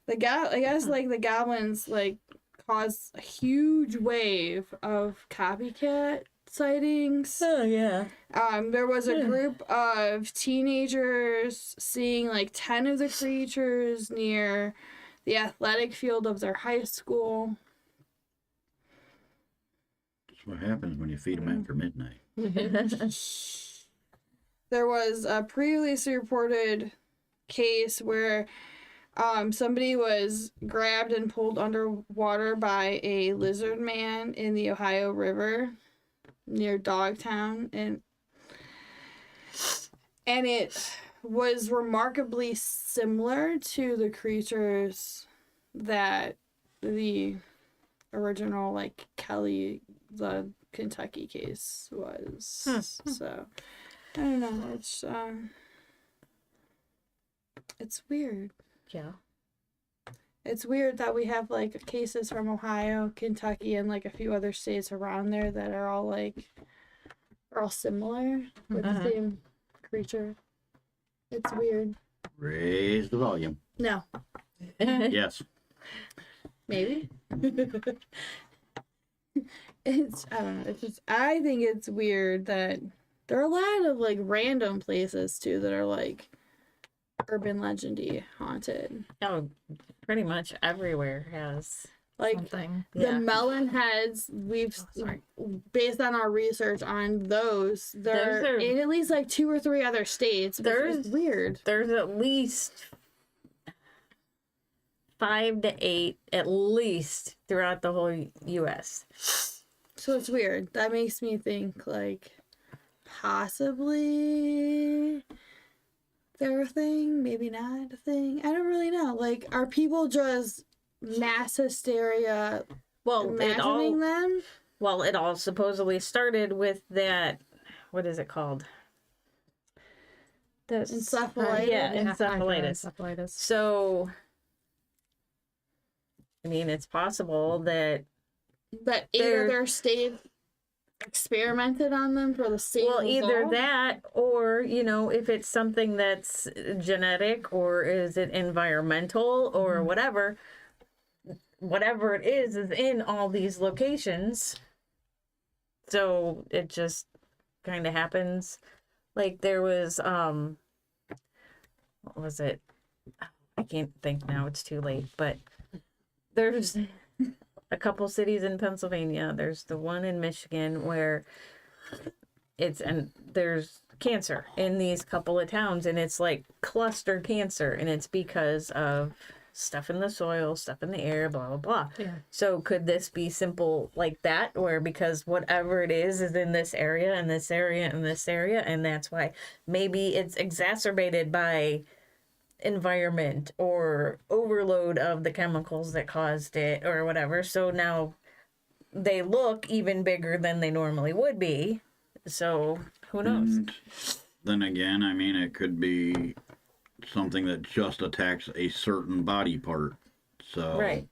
Speaker 2: I guess like the goblins like caused a huge wave of copycat sightings.
Speaker 1: Oh yeah.
Speaker 2: There was a group of teenagers seeing like 10 of the creatures near the athletic field of their high school.
Speaker 3: That's what happens when you feed them after midnight.
Speaker 2: There was a previously reported case where somebody was grabbed and pulled underwater by a lizard man in the Ohio River near Dogtown, and it was remarkably similar to the creatures that the original like Kelly, the Kentucky case was. So I don't know. It's weird.
Speaker 1: Yeah.
Speaker 2: It's weird that we have like cases from Ohio, Kentucky, and like a few other states around there that are all similar with the same creature. It's weird.
Speaker 3: Raise the volume.
Speaker 2: No,
Speaker 3: Yes.
Speaker 2: maybe. I don't know. I think it's weird that there are a lot of like random places too that are like urban legendy haunted.
Speaker 1: Oh, pretty much everywhere has.
Speaker 2: Like
Speaker 5: Something.
Speaker 2: the melon heads, based on our research on those are in at least like 2 or 3 other states. There's weird.
Speaker 1: There's at least 5 to 8 at least throughout the whole U.S.
Speaker 2: So it's weird. That makes me think like possibly they're a thing, maybe not a thing. I don't really know. Like, are people just mass hysteria imagining them?
Speaker 1: Well, it all supposedly started with that. What is it called?
Speaker 2: Encephalitis?
Speaker 1: Yeah, encephalitis.
Speaker 5: Encephalitis.
Speaker 1: So, I mean, it's possible that
Speaker 2: That either stayed experimented on them for the same
Speaker 1: either
Speaker 2: result?
Speaker 1: that or, you know, if it's something that's genetic or is it environmental or whatever it is in all these locations. So it just kind of happens. Like there was, what was it? I can't think now. It's too late. But there's a couple cities in Pennsylvania. There's the one in Michigan where there's cancer in these couple of towns, and it's like cluster cancer, and it's because of stuff in the soil, stuff in the air, blah blah blah.
Speaker 5: Yeah.
Speaker 1: So could this be simple like that, where because whatever it is in this area and this area and this area, and that's why maybe it's exacerbated by environment or overload of the chemicals that caused it or whatever. So now they look even bigger than they normally would be. So who knows?
Speaker 3: And then again, I mean, it could be something that just attacks a certain body part. So
Speaker 1: Right.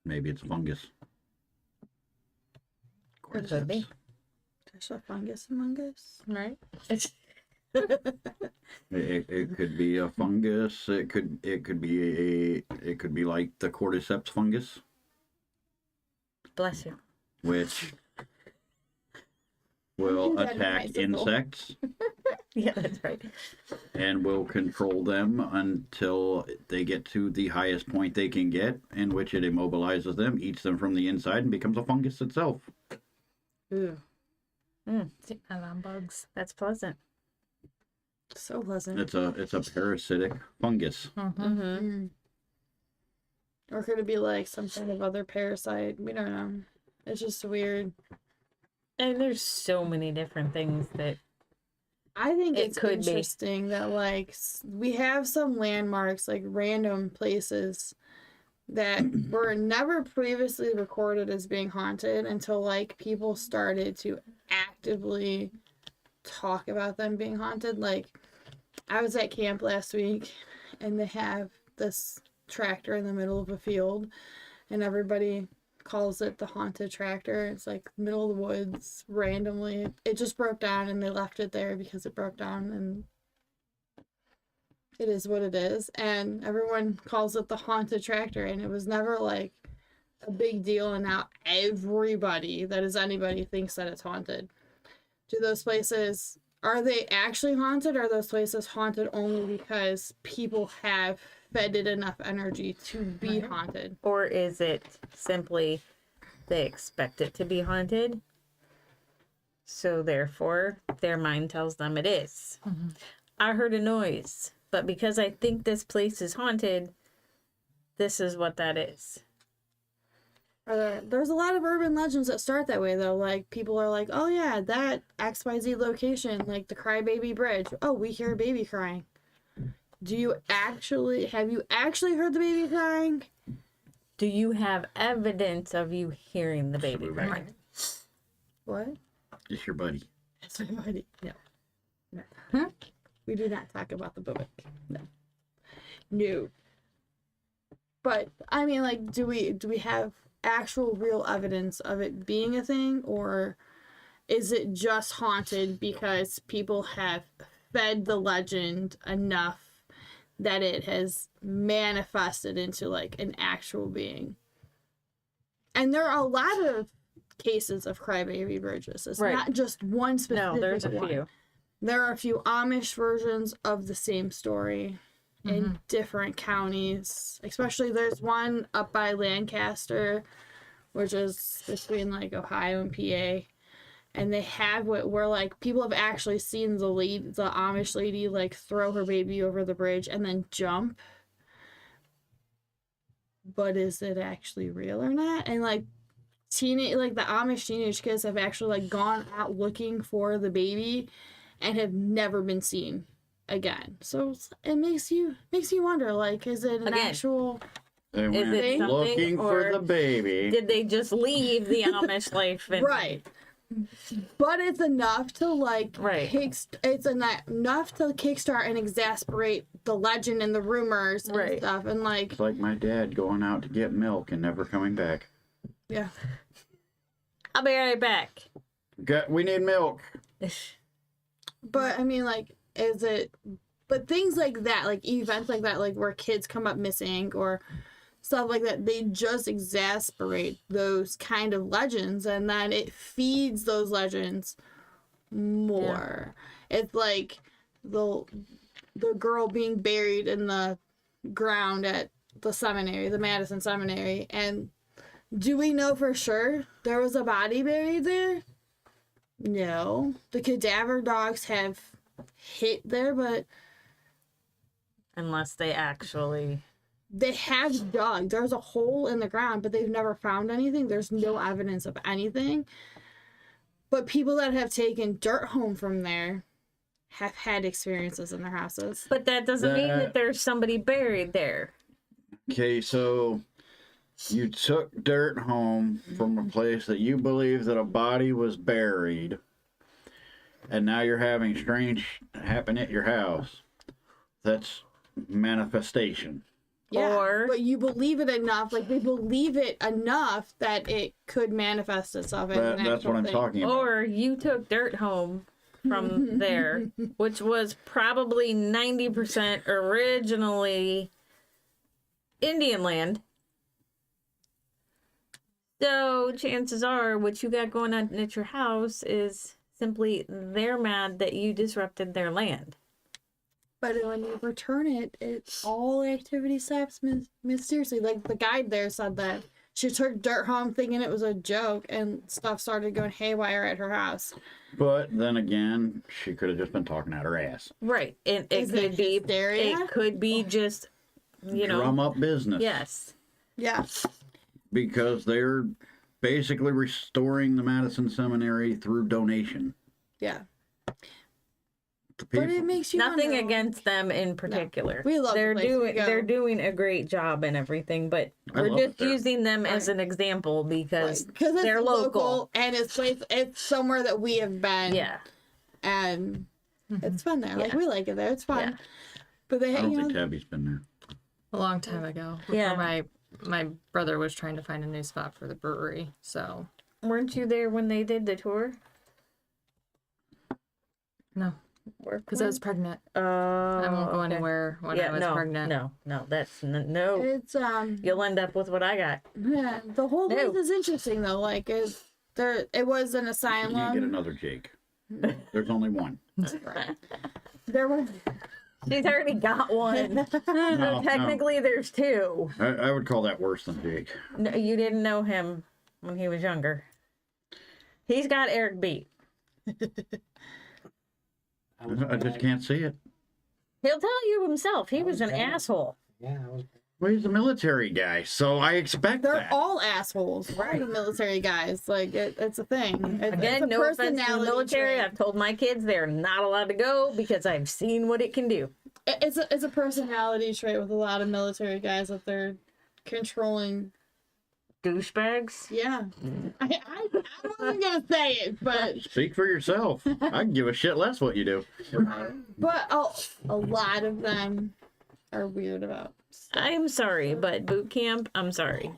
Speaker 3: maybe it's fungus.
Speaker 1: It could be.
Speaker 2: There's a fungus among us.
Speaker 5: Right.
Speaker 3: It could be a fungus. It could be like the cordyceps fungus,
Speaker 1: Bless you.
Speaker 3: which will
Speaker 2: That
Speaker 3: attack
Speaker 2: bicycle.
Speaker 3: insects
Speaker 1: Yeah, that's right.
Speaker 3: and will control them until they get to the highest point they can get, in which it immobilizes them, eats them from the inside, and becomes a fungus itself.
Speaker 2: Ooh,
Speaker 5: Alarm bugs.
Speaker 1: That's pleasant.
Speaker 2: so pleasant.
Speaker 3: It's a parasitic fungus.
Speaker 1: Mm-hmm.
Speaker 2: Or could it be like some kind of other parasite? We don't know. It's just weird.
Speaker 1: And there's so many different things that
Speaker 2: I think
Speaker 1: It
Speaker 2: it's
Speaker 1: could be.
Speaker 2: interesting that like we have some landmarks, like random places that were never previously recorded as being haunted until like people started to actively talk about them being haunted. Like I was at camp last week and they have this tractor in the middle of a field and everybody calls it the haunted tractor. It's like middle of the woods randomly. It just broke down and they left it there because it broke down, and it is what it is. And everyone calls it the haunted tractor, and it was never like a big deal, and now everybody that is anybody thinks that it's haunted. Do those places, are they actually haunted, or are those places haunted only because people have fed it enough energy to be haunted?
Speaker 1: or is it simply they expect it to be haunted? So therefore their mind tells them it is. I heard a noise, but because I think this place is haunted, this is what that is.
Speaker 2: There's a lot of urban legends that start that way, though. Like, people are like, oh yeah, that XYZ location, like the Crybaby Bridge. Oh, we hear a baby crying. Have you actually heard the baby crying?
Speaker 1: Do you have evidence of you hearing the baby cry?
Speaker 2: What?
Speaker 3: Just your buddy.
Speaker 2: That's my buddy. No. No.
Speaker 5: Hmm?
Speaker 2: We do not talk about the book. No. No. But I mean, like, do we have actual real evidence of it being a thing, or is it just haunted because people have fed the legend enough that it has manifested into like an actual being? And there are a lot of cases of crybaby bridges. It's
Speaker 1: Right.
Speaker 2: not just one specific
Speaker 1: No, there's a
Speaker 2: one.
Speaker 1: few.
Speaker 2: There are a few Amish versions of the same story in different counties. Especially there's one up by Lancaster, which is between like Ohio and PA. And they have where like people have actually seen the Amish lady like throw her baby over the bridge and then jump. But is it actually real or not? And like the Amish teenage kids have actually like gone out looking for the baby and have never been seen again. So it makes you wonder, like, is it an
Speaker 1: Again.
Speaker 2: actual?
Speaker 3: They
Speaker 1: Is
Speaker 3: went
Speaker 1: it something,
Speaker 3: looking for
Speaker 1: or
Speaker 3: the baby.
Speaker 1: did they just leave the Amish life? And,
Speaker 2: Right. But it's enough to like
Speaker 1: Right.
Speaker 2: it's enough to kickstart and exasperate the legend and the rumors and
Speaker 1: Right.
Speaker 2: stuff, and like
Speaker 3: It's like my dad going out to get milk and never coming back.
Speaker 2: yeah.
Speaker 1: I'll be right back.
Speaker 3: We need milk.
Speaker 2: But I mean, like, is it? But things like that, like events like that, like where kids come up missing or stuff like that, they just exasperate those kind of legends, and then it feeds those legends more. It's like the girl being buried in the ground at the seminary, the Madison Seminary, and do we know for sure there was a body buried there? No. The cadaver dogs have hit there, but
Speaker 1: Unless they actually.
Speaker 2: they have dug. There's a hole in the ground, but they've never found anything. There's no evidence of anything. But people that have taken dirt home from there have had experiences in their houses.
Speaker 1: But that doesn't mean that there's somebody buried there.
Speaker 3: Okay, so you took dirt home from a place that you believe that a body was buried, and now you're having strange happen at your house. That's manifestation.
Speaker 2: Yeah,
Speaker 1: Or-
Speaker 2: but you believe it enough, like they believe it enough that it could manifest itself as an
Speaker 3: That's
Speaker 2: actual
Speaker 3: what I'm
Speaker 2: thing.
Speaker 3: talking about.
Speaker 1: Or you took dirt home from there, which was probably 90% originally Indian land. So chances are what you got going on at your house is simply they're mad that you disrupted their land.
Speaker 2: But when you return it, all activity stops mysteriously. Like the guide there said that she took dirt home thinking it was a joke, and stuff started going haywire at her house.
Speaker 3: But then again, she could have just been talking out her ass.
Speaker 1: Right. And it
Speaker 2: Is it
Speaker 1: could be
Speaker 2: hysteria?
Speaker 1: it could be just
Speaker 3: Drum up business.
Speaker 1: yes.
Speaker 2: Yeah.
Speaker 3: Because they're basically restoring the Madison Seminary through donation.
Speaker 2: Yeah.
Speaker 3: The
Speaker 2: But
Speaker 3: people-
Speaker 2: it makes you
Speaker 1: Nothing
Speaker 2: wonder,
Speaker 1: against them in particular.
Speaker 2: We love the
Speaker 1: they're
Speaker 2: place we
Speaker 1: doing
Speaker 2: go.
Speaker 1: they're doing a great job and everything, but
Speaker 3: I
Speaker 1: we're
Speaker 3: love it
Speaker 1: just
Speaker 3: there.
Speaker 1: using them as an example because
Speaker 2: because it's
Speaker 1: they're
Speaker 2: local and it's somewhere that we have been.
Speaker 1: Yeah.
Speaker 2: And it's fun there. Like
Speaker 1: Yeah.
Speaker 2: we like it there. It's fun.
Speaker 1: Yeah.
Speaker 2: But they,
Speaker 3: I don't
Speaker 2: you know,
Speaker 3: think Tabby's been there.
Speaker 5: A long time ago. Before
Speaker 1: Yeah.
Speaker 5: my brother was trying to find a new spot for the brewery. So
Speaker 1: Weren't you there when they did the tour?
Speaker 5: no, because I was pregnant. I won't go anywhere when I was pregnant.
Speaker 1: No, that's no.
Speaker 2: it's
Speaker 1: You'll end up with what I got.
Speaker 2: yeah, the whole
Speaker 1: No.
Speaker 2: place is interesting though. Like it was an
Speaker 3: You can't get
Speaker 2: asylum.
Speaker 3: another Jake. There's only one.
Speaker 2: There was
Speaker 1: She's already got one.
Speaker 3: No,
Speaker 1: So technically, there's two.
Speaker 3: I would call that worse than Jake.
Speaker 1: No, you didn't know him when he was younger. He's got Eric beat.
Speaker 3: I just can't see it.
Speaker 1: He'll tell you himself. He was an
Speaker 4: Okay.
Speaker 1: asshole.
Speaker 4: Yeah, I was.
Speaker 3: Well, he's a military guy, so I expect
Speaker 2: they're
Speaker 3: that.
Speaker 2: all assholes, right? The military guys, like it's a thing. It's
Speaker 1: Again,
Speaker 2: a
Speaker 1: no offense to the
Speaker 2: personality
Speaker 1: military.
Speaker 2: trait.
Speaker 1: I've told my kids they're not allowed to go because I've seen what it can do.
Speaker 2: It's a personality trait with a lot of military guys that they're controlling.
Speaker 1: Douchebags.
Speaker 2: Yeah, I wasn't gonna say it, but
Speaker 3: Speak for yourself. I can give a shit less what you do.
Speaker 2: a lot of them are weird about.
Speaker 1: I'm sorry, but boot camp, I'm sorry.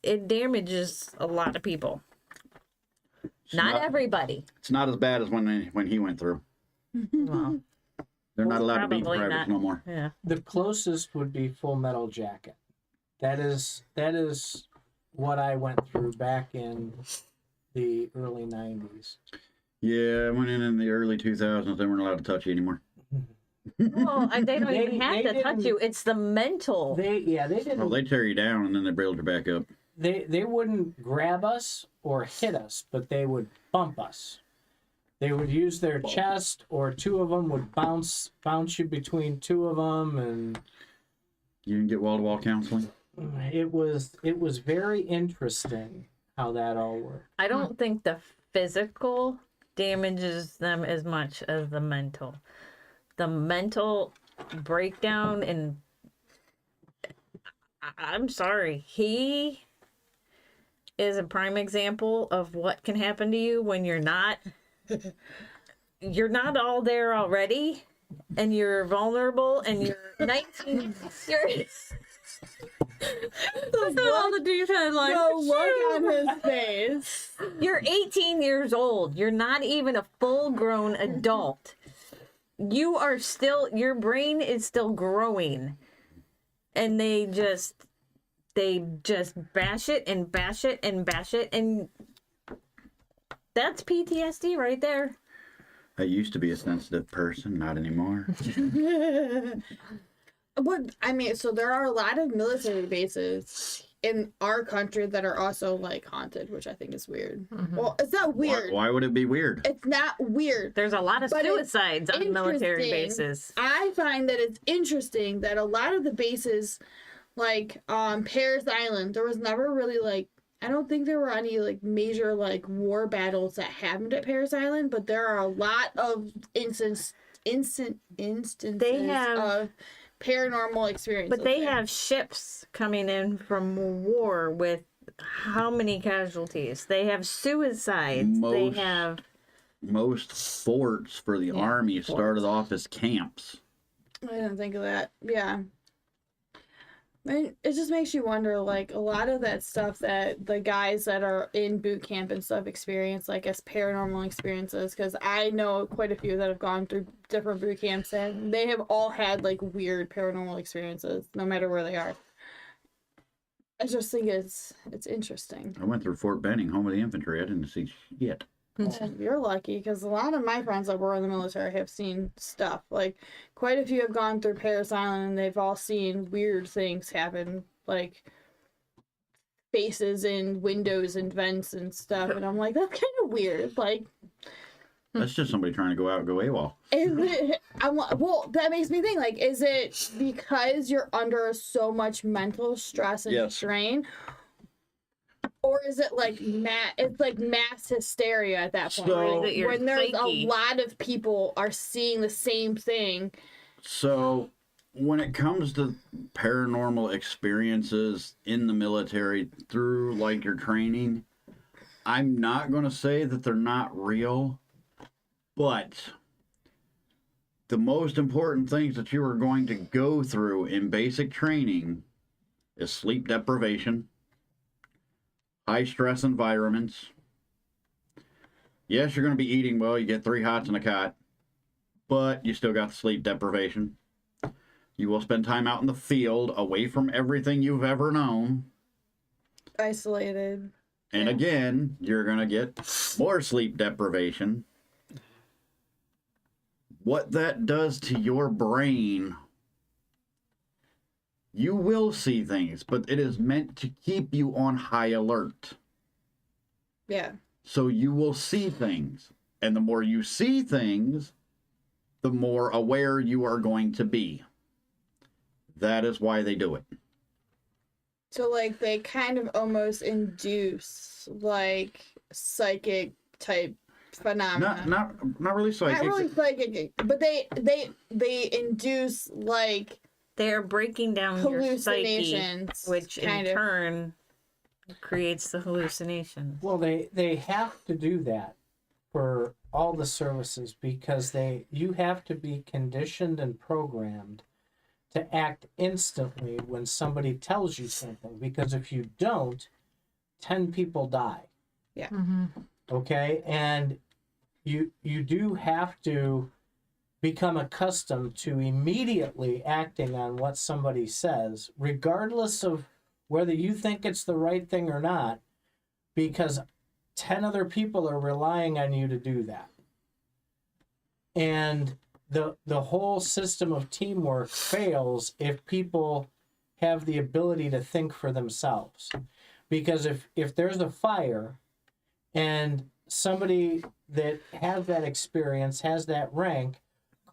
Speaker 1: It damages a lot of people. Not everybody.
Speaker 3: It's not as bad as when he went through.
Speaker 1: Well,
Speaker 3: They're not allowed to be
Speaker 1: probably
Speaker 3: privates
Speaker 1: not.
Speaker 3: no more.
Speaker 1: yeah.
Speaker 4: The closest would be Full Metal Jacket. That is what I went through back in the early 90s.
Speaker 3: Yeah, I went in the early 2000s. They weren't allowed to touch you anymore.
Speaker 1: Well, they don't
Speaker 4: They-
Speaker 1: even have
Speaker 4: they
Speaker 1: to touch
Speaker 4: didn't-
Speaker 1: you. It's the mental.
Speaker 4: They didn't
Speaker 3: Well, they tear you down and then they build you back up.
Speaker 4: they wouldn't grab us or hit us, but they would bump us. They would use their chest, or two of them would bounce you between two of them, and
Speaker 3: You didn't get wall-to-wall counseling?
Speaker 4: it was very interesting how that all worked.
Speaker 1: I don't think the physical damages them as much as the mental. The mental breakdown, and I'm sorry, he is a prime example of what can happen to you when you're not all there already, and you're vulnerable, and you're 19.
Speaker 5: That's not all the detail like.
Speaker 2: The look on his face.
Speaker 1: You're 18 years old. You're not even a full-grown adult. You are still, your brain is still growing. And they just bash it and bash it and bash it, and that's PTSD right there.
Speaker 3: I used to be a sensitive person, not anymore.
Speaker 2: But I mean, so there are a lot of military bases in our country that are also like haunted, which I think is weird. Well, it's not weird.
Speaker 3: Why would it be weird?
Speaker 2: It's not weird.
Speaker 1: There's a lot of
Speaker 2: But it's
Speaker 1: suicides on military
Speaker 2: interesting.
Speaker 1: bases.
Speaker 2: I find that it's interesting that a lot of the bases, like Parris Island, there was never really like, I don't think there were any like major like war battles that happened at Parris Island, but there are a lot of instances of paranormal experiences.
Speaker 1: But they
Speaker 2: there.
Speaker 1: have ships coming in from war with how many casualties? They have suicides. They have
Speaker 3: Most forts for the Army started off as camps.
Speaker 2: I didn't think of that. Yeah. It just makes you wonder, like, a lot of that stuff that the guys that are in boot camp and stuff experience, like, as paranormal experiences, because I know quite a few that have gone through different boot camps, and they have all had, like, weird paranormal experiences, no matter where they are. I just think it's interesting.
Speaker 3: I went through Fort Benning, home of the infantry. I didn't see shit.
Speaker 2: Well, you're lucky, because a lot of my friends that were in the military have seen stuff. Like, quite a few have gone through Parris Island, and they've all seen weird things happen, like faces in windows and vents and stuff. And I'm like, that's kind of weird. Like,
Speaker 3: That's just somebody trying to go out and go AWOL.
Speaker 2: is it? Well, that makes me think. Like, is it because you're under so much mental stress and
Speaker 3: Yes.
Speaker 2: strain? Or is it like it's like mass hysteria at that point,
Speaker 3: So-
Speaker 2: right?
Speaker 1: Or is it your
Speaker 2: When there's
Speaker 1: psyche?
Speaker 2: a lot of people are seeing the same thing.
Speaker 3: So, when it comes to paranormal experiences in the military through like your training, I'm not going to say that they're not real, but the most important things that you are going to go through in basic training is sleep deprivation, high stress environments. Yes, you're going to be eating well, you get 3 hots and a cot, but you still got the sleep deprivation. You will spend time out in the field, away from everything you've ever known.
Speaker 2: Isolated.
Speaker 3: And
Speaker 2: Yeah.
Speaker 3: again, you're going to get more sleep deprivation. What that does to your brain, you will see things, but it is meant to keep you on high alert.
Speaker 2: Yeah.
Speaker 3: So you will see things. And the more you see things, the more aware you are going to be. That is why they do it.
Speaker 2: So like they kind of almost induce like psychic type phenomena.
Speaker 3: Not really psychic.
Speaker 2: Not really psychic, but they induce like
Speaker 1: they're breaking down your psyche,
Speaker 2: hallucinations,
Speaker 1: which in
Speaker 2: kind of.
Speaker 1: turn creates the hallucinations.
Speaker 4: Well, they have to do that for all the services because you have to be conditioned and programmed to act instantly when somebody tells you something, because if you don't, 10 people die.
Speaker 2: Yeah.
Speaker 4: Okay, and you do have to become accustomed to immediately acting on what somebody says, regardless of whether you think it's the right thing or not, because 10 other people are relying on you to do that. And the whole system of teamwork fails if people have the ability to think for themselves. Because if there's a fire and somebody that has that experience, has that rank,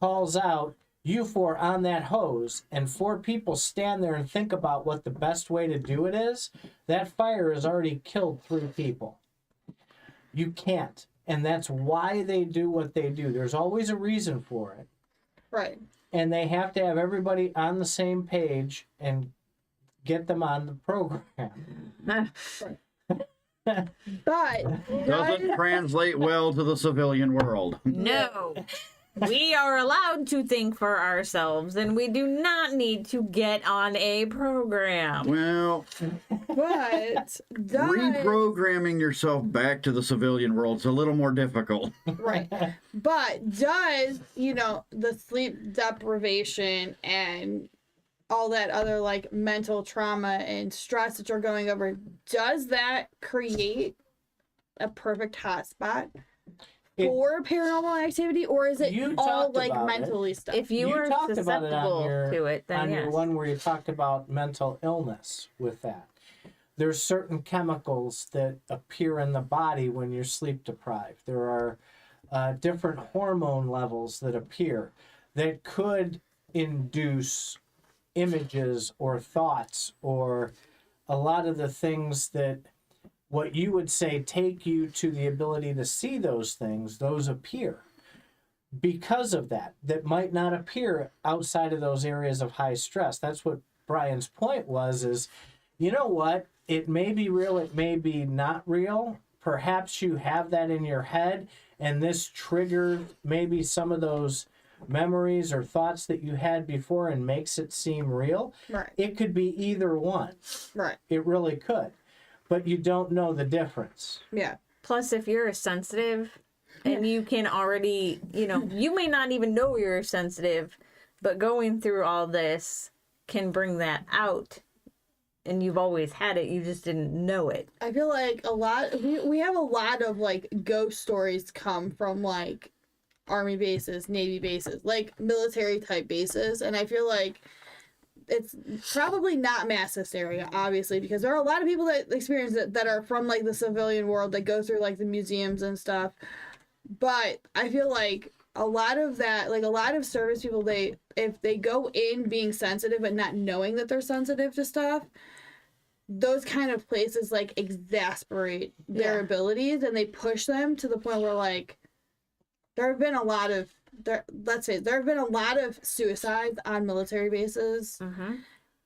Speaker 4: calls out, "You 4 on that hose," and 4 people stand there and think about what the best way to do it is, that fire has already killed 3 people. You can't. And that's why they do what they do. There's always a reason for it.
Speaker 2: Right.
Speaker 4: And they have to have everybody on the same page and get them on the program.
Speaker 2: But
Speaker 3: Doesn't translate well to the civilian world.
Speaker 1: No. We are allowed to think for ourselves, and we do not need to get on a program.
Speaker 3: Well,
Speaker 2: does
Speaker 3: reprogramming yourself back to the civilian world is a little more difficult.
Speaker 2: right. But does, the sleep deprivation and all that other like mental trauma and stress that you're going over, does that create a perfect hotspot for paranormal activity, or is it
Speaker 4: You
Speaker 2: all
Speaker 4: talked
Speaker 2: like
Speaker 4: about
Speaker 2: mentally stuff?
Speaker 1: If you are
Speaker 4: talked about it
Speaker 1: susceptible
Speaker 4: on your,
Speaker 1: to it, then
Speaker 4: on
Speaker 1: yes.
Speaker 4: your one where you talked about mental illness with that. There's certain chemicals that appear in the body when you're sleep deprived. There are different hormone levels that appear that could induce images or thoughts or a lot of the things that what you would say take you to the ability to see those things, those appear because of that might not appear outside of those areas of high stress. That's what Brian's point was, is, you know what, it may be real, it may be not real. Perhaps you have that in your head and this triggers maybe some of those memories or thoughts that you had before and makes it seem real.
Speaker 2: Right.
Speaker 4: It could be either one.
Speaker 2: Right.
Speaker 4: It really could. But you don't know the difference.
Speaker 2: Yeah.
Speaker 1: Plus, if you're sensitive and you can already, you may not even know you're sensitive, but going through all this can bring that out. And you've always had it, you just didn't know it.
Speaker 2: I feel like we have a lot of like ghost stories come from like Army bases, Navy bases, like military type bases. And I feel like it's probably not mass hysteria, obviously, because there are a lot of people that experience it that are from like the civilian world that go through like the museums and stuff. But I feel like a lot of that, like a lot of service people, if they go in being sensitive and not knowing that they're sensitive to stuff, those kind of places like exasperate their abilities and they push them to the point where like there have been a lot of suicides on military bases.
Speaker 1: Mm-hmm.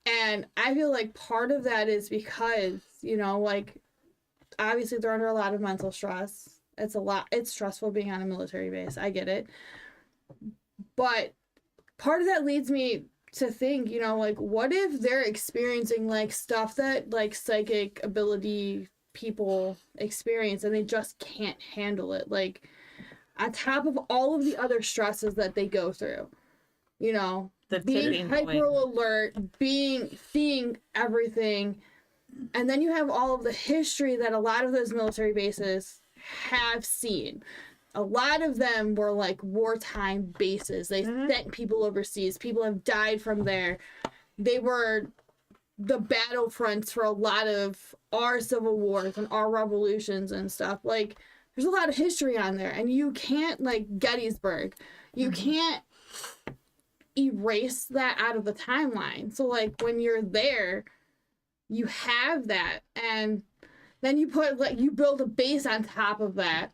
Speaker 2: And I feel like part of that is because, like, obviously they're under a lot of mental stress. It's stressful being on a military base. I get it. But part of that leads me to think, like, what if they're experiencing, like, stuff that, like, psychic ability people experience and they just can't handle it? Like, on top of all of the other stresses that they go through, being hyper alert, seeing everything, and then you have all of the history that a lot of those military bases have seen. A lot of them were like wartime bases. They sent people overseas. People have died from there. They were the battlefronts for a lot of our civil wars and our revolutions and stuff. Like, there's a lot of history on there, and you can't, like Gettysburg, you can't erase that out of the timeline. So, like, when you're there, you have that, and then you build a base on top of that,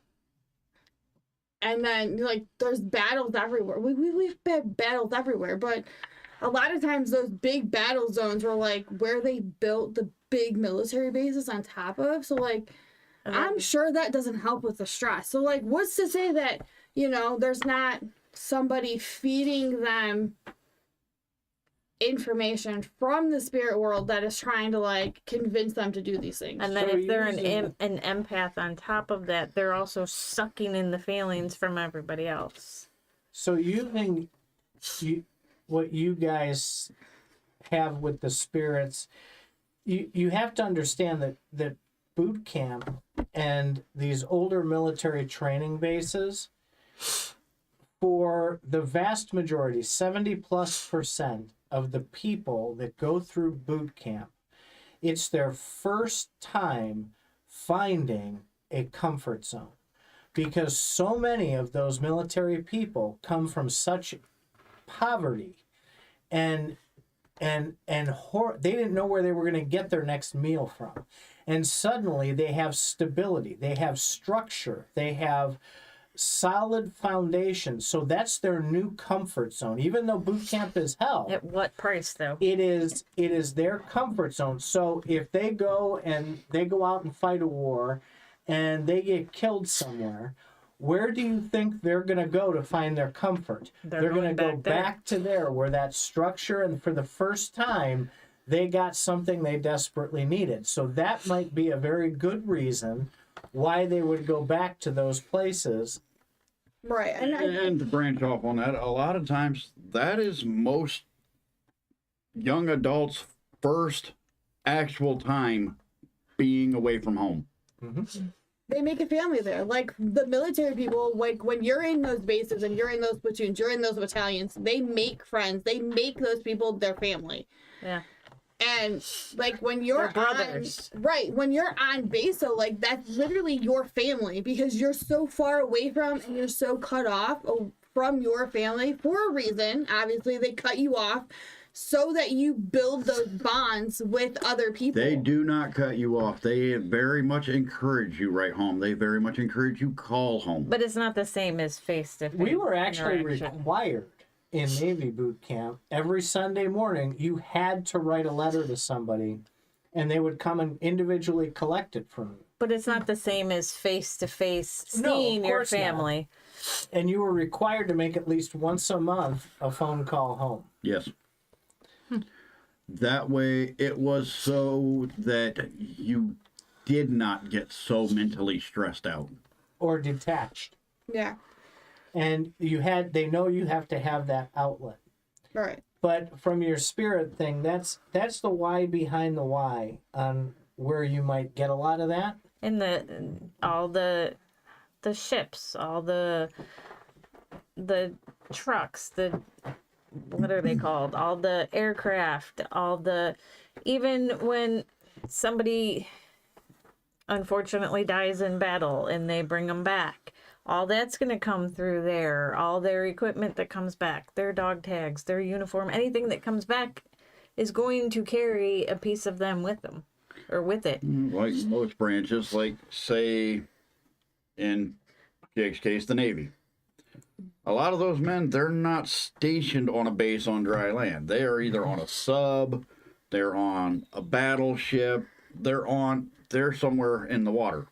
Speaker 2: and then, like, there's battles everywhere. We've had battles everywhere, but a lot of times those big battle zones were, like, where they built the big military bases on top of, so, like, I'm sure that doesn't help with the stress. So, like, what's to say that, there's not somebody feeding them information from the spirit world that is trying to, like, convince them to do these things.
Speaker 1: And then if they're an empath on top of that, they're also sucking in the feelings from everybody else.
Speaker 4: So using what you guys have with the spirits, you have to understand that boot camp and these older military training bases, for the vast majority, 70+% of the people that go through boot camp, it's their first time finding a comfort zone, because so many of those military people come from such poverty, and they didn't know where they were going to get their next meal from. And suddenly they have stability, they have structure, they have solid foundation. So that's their new comfort zone. Even though boot camp is hell,
Speaker 1: At what price, though?
Speaker 4: it is their comfort zone. So if they go out and fight a war and they get killed somewhere, where do you think they're going to go to find their comfort? They're going to go back to there where that structure, and for the first time, they got something they desperately needed. So that might be a very good reason why they would go back to those places.
Speaker 2: Right.
Speaker 3: And to branch off on that, a lot of times that is most young adults' first actual time being away from home.
Speaker 4: Mm-hmm.
Speaker 2: They make a family there. Like the military people, like when you're in those bases and you're in those platoons, you're in those battalions, they make friends. They make those people their family.
Speaker 1: Yeah.
Speaker 2: And like when you're
Speaker 1: brothers.
Speaker 2: when you're on base, so like that's literally your family because you're so far away from and you're so cut off from your family for a reason. Obviously, they cut you off so that you build those bonds with other people.
Speaker 3: They do not cut you off. They very much encourage you right home. They very much encourage you call home.
Speaker 1: But it's not the same as face-to-face.
Speaker 4: We were actually
Speaker 1: interaction.
Speaker 4: required in Navy boot camp every Sunday morning. You had to write a letter to somebody, and they would come and individually collect it from you.
Speaker 1: But it's not the same as face-to-face
Speaker 4: No, of
Speaker 1: seeing your
Speaker 4: course not.
Speaker 1: family.
Speaker 4: And you were required to make at least once a month a phone call home.
Speaker 3: Yes. That way, it was so that you did not get so mentally stressed out.
Speaker 4: Or detached.
Speaker 2: Yeah.
Speaker 4: And they know you have to have that outlet.
Speaker 2: Right.
Speaker 4: But from your spirit thing, that's the why behind the why on where you might get a lot of that.
Speaker 1: And all the ships, all the trucks, what are they called? All the aircraft, even when somebody unfortunately dies in battle and they bring them back, all that's going to come through there. All their equipment that comes back, their dog tags, their uniform, anything that comes back is going to carry a piece of them with them or with it.
Speaker 3: Like most branches, like say in Jake's case, the Navy. A lot of those men, they're not stationed on a base on dry land. They are either on a sub, they're on a battleship, they're somewhere in the water.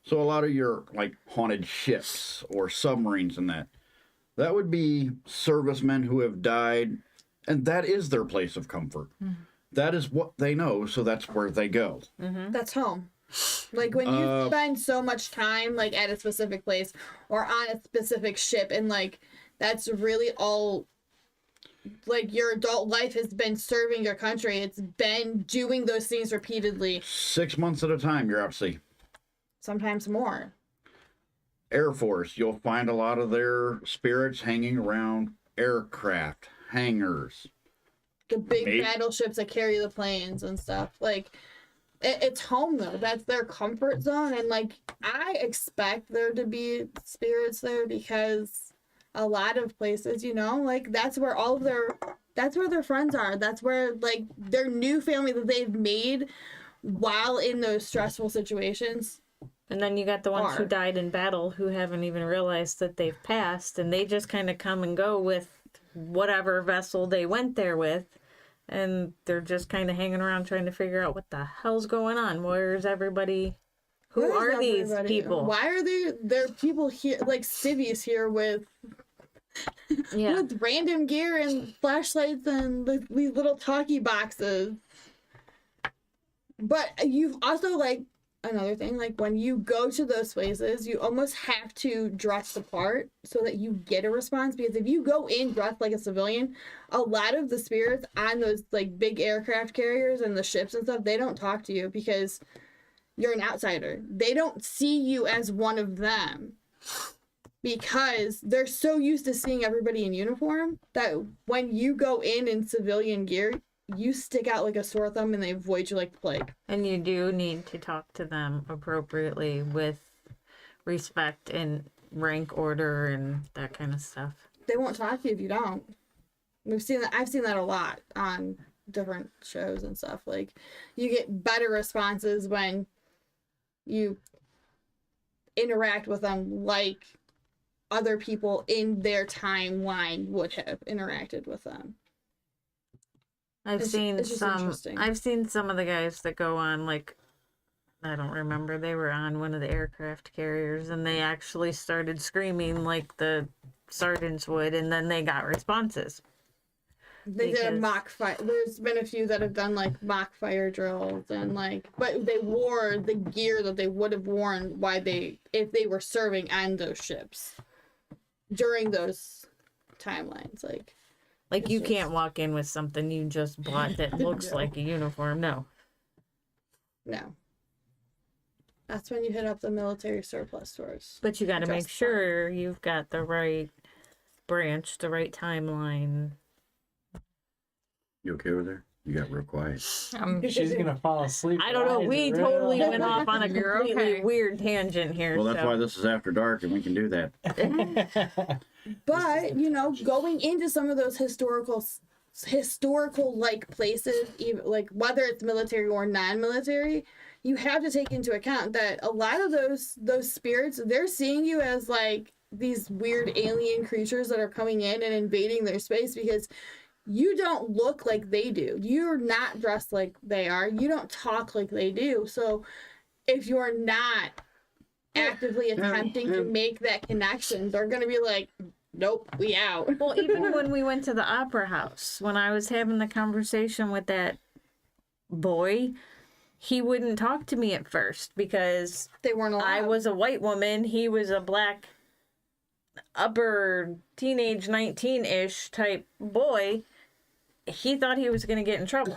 Speaker 3: So a lot of your like haunted ships or submarines and that would be servicemen who have died, and that is their place of comfort. Mm-hmm. That is what they know, so that's where they go.
Speaker 2: Mm-hmm. That's home. Like when you spend so much time like at a specific place or on a specific ship, and like that's really all like your adult life has been serving your country. It's been doing those things repeatedly.
Speaker 3: 6 months at a time, you're out to sea.
Speaker 2: Sometimes more.
Speaker 3: Air Force, you'll find a lot of their spirits hanging around aircraft, hangars.
Speaker 2: The big battleships that carry the planes and stuff. Like, it's home, though. That's their comfort zone. And, like, I expect there to be spirits there because a lot of places, you know, like, that's where their friends are. That's where, like, their new family that they've made while in those stressful situations.
Speaker 1: And then you got the ones who died in battle who haven't even realized that they've passed, and they just kind of come and go with whatever vessel they went there with, and they're just kind of hanging around trying to figure out what the hell's going on. Where's everybody? Who are these people?
Speaker 2: Why are there people here, like civvies here with with random gear and flashlights and these little talkie boxes? But you've also, like, another thing, like when you go to those places, you almost have to dress the part so that you get a response, because if you go in dressed like a civilian, a lot of the spirits on those like big aircraft carriers and the ships and stuff, they don't talk to you because you're an outsider. They don't see you as one of them because they're so used to seeing everybody in uniform that when you go in civilian gear, you stick out like a sore thumb and they avoid you like the plague.
Speaker 1: And you do need to talk to them appropriately with respect and rank order and that kind of stuff.
Speaker 2: They won't talk to you if you don't. I've seen that a lot on different shows and stuff. Like, you get better responses when you interact with them like other people in their timeline would have interacted with them.
Speaker 1: I've
Speaker 2: It's
Speaker 1: seen
Speaker 2: just interesting.
Speaker 1: some of the guys that go on, like, I don't remember, they were on one of the aircraft carriers and they actually started screaming like the sergeants would, and then they got responses.
Speaker 2: They did a
Speaker 1: Because-
Speaker 2: mock fire. There's been a few that have done like mock fire drills and like, but they wore the gear that they would have worn if they were serving on those ships during those timelines. Like
Speaker 1: Like, you
Speaker 2: It's
Speaker 1: can't walk in with something you just bought that looks
Speaker 2: No.
Speaker 1: like a uniform. No.
Speaker 2: no, that's when you hit up the military surplus stores.
Speaker 1: But you got to make
Speaker 2: Just fine.
Speaker 1: sure you've got the right branch, the right timeline.
Speaker 3: You okay with her? You got real quiet.
Speaker 4: She's gonna fall asleep.
Speaker 1: I don't know.
Speaker 4: Her eyes
Speaker 1: We
Speaker 4: are
Speaker 1: totally
Speaker 4: real-
Speaker 1: went off on a
Speaker 5: You're
Speaker 1: completely
Speaker 5: okay.
Speaker 1: weird tangent here.
Speaker 3: Well, that's
Speaker 1: so.
Speaker 3: why this is after dark, and we can do that.
Speaker 2: But you know, going into some of those historical like places, even like whether it's military or non-military, you have to take into account that a lot of those spirits, they're seeing you as like these weird alien creatures that are coming in and invading their space because you don't look like they do. You're not dressed like they are. You don't talk like they do. So if you're not actively attempting to make that connection, they're going to be like, nope, we out.
Speaker 1: Well, even when we went to the opera house, when I was having the conversation with that boy, he wouldn't talk to me at first because
Speaker 2: They weren't allowed.
Speaker 1: I was a white woman. He was a black, upper teenage 19-ish type boy. He thought he was going to get in trouble.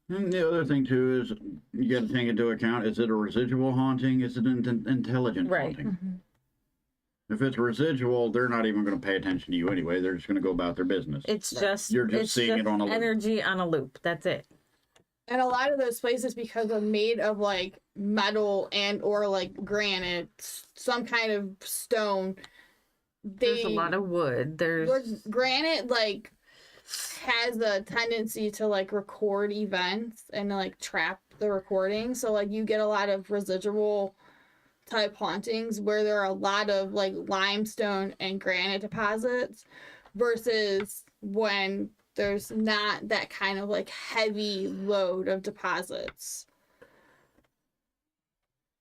Speaker 3: And the other thing too is you got to take into account: is it a residual haunting? Is it an intelligent
Speaker 1: Right.
Speaker 3: haunting? If it's residual, they're not even going to pay attention to you anyway. They're just going to go about their business.
Speaker 1: It's just
Speaker 3: You're just
Speaker 1: it's
Speaker 3: seeing
Speaker 1: just
Speaker 3: it on a loop.
Speaker 1: energy on a loop. That's it.
Speaker 2: And a lot of those places, because they're made of like metal and or like granite, some kind of stone.
Speaker 1: There's a lot of wood. There's
Speaker 2: Granite like has a tendency to like record events and like trap the recording. So like you get a lot of residual type hauntings where there are a lot of like limestone and granite deposits versus when there's not that kind of like heavy load of deposits.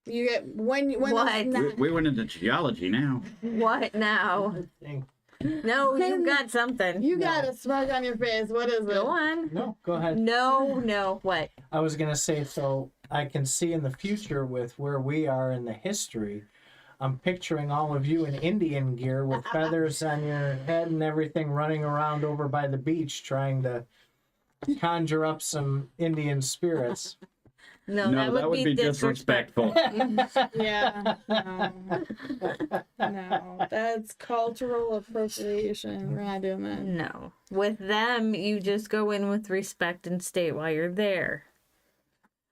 Speaker 2: You get when
Speaker 1: What?
Speaker 2: there's not,
Speaker 3: We went into geology now.
Speaker 1: what now? No, you got something.
Speaker 2: you got a smug on your face. What is it?
Speaker 1: Go on.
Speaker 4: No, go ahead.
Speaker 1: No, what?
Speaker 4: I was gonna say, so I can see in the future with where we are in the history. I'm picturing all of you in Indian gear with feathers on your head and everything, running around over by the beach trying to conjure up some Indian spirits.
Speaker 1: No,
Speaker 3: No,
Speaker 1: that would be disrespectful.
Speaker 2: Yeah. No, that's cultural appropriation. We're not doing that.
Speaker 1: No. With them, you just go in with respect and state why you're there.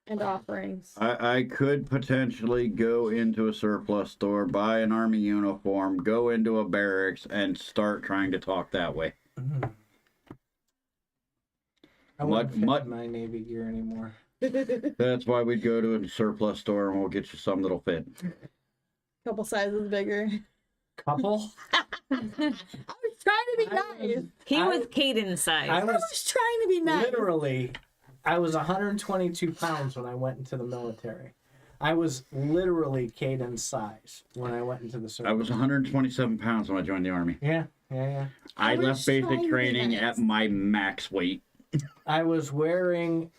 Speaker 2: And offerings.
Speaker 3: I could potentially go into a surplus store, buy an army uniform, go into a barracks, and start trying to talk that way.
Speaker 4: I wouldn't fit
Speaker 3: Mud-
Speaker 4: in my Navy gear anymore.
Speaker 3: That's why we'd go to a surplus store and we'll get you some that'll fit.
Speaker 2: Couple sizes bigger.
Speaker 4: Couple?
Speaker 2: I was trying to be nice.
Speaker 1: He
Speaker 4: I-
Speaker 1: was Caden's size.
Speaker 4: I
Speaker 2: I was trying to be nice.
Speaker 4: literally, I was 122 pounds when I went into the military. I was literally Caden's size when I went into the service.
Speaker 3: I was 127 pounds when I joined the army.
Speaker 4: Yeah.
Speaker 3: I
Speaker 2: was
Speaker 3: left
Speaker 2: trying to
Speaker 3: basic
Speaker 2: be
Speaker 3: training
Speaker 2: nice.
Speaker 3: at my max weight.
Speaker 4: I was wearing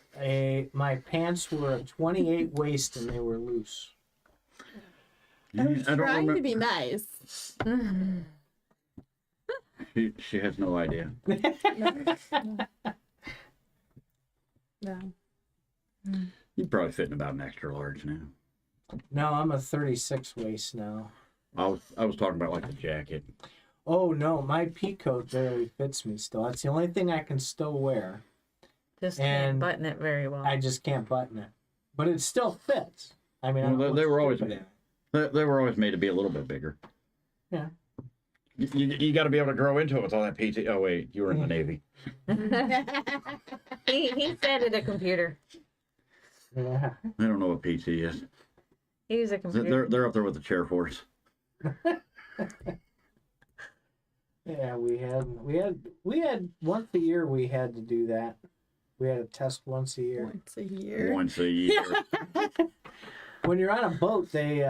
Speaker 4: my pants were a 28 waist and they were loose.
Speaker 2: I was
Speaker 3: I don't
Speaker 2: trying to
Speaker 3: remember.
Speaker 2: be nice.
Speaker 3: She has no idea.
Speaker 2: No.
Speaker 3: You'd probably fit in about an extra large now.
Speaker 4: No, I'm a 36 waist now.
Speaker 3: I was talking about like the jacket.
Speaker 4: Oh no, my pea coat barely fits me still. That's the only thing I can still wear.
Speaker 1: Just can't
Speaker 4: and
Speaker 1: button it very well.
Speaker 4: I just can't button it. But it still fits. I mean, I
Speaker 3: Well,
Speaker 4: don't
Speaker 3: they
Speaker 4: look
Speaker 3: were always
Speaker 4: stupid in it.
Speaker 3: they were always made to be a little bit bigger.
Speaker 4: Yeah.
Speaker 3: You got to be able to grow into it with all that PT. Oh wait, you were in the Navy.
Speaker 1: He sat at a computer.
Speaker 4: Yeah.
Speaker 3: I don't know what PT is.
Speaker 1: He was a computer.
Speaker 3: They're up there with the chair force.
Speaker 4: Yeah, we had once a year we had to do that. We had a test once a year.
Speaker 2: Once a year.
Speaker 3: Once a year.
Speaker 4: When you're on a boat, they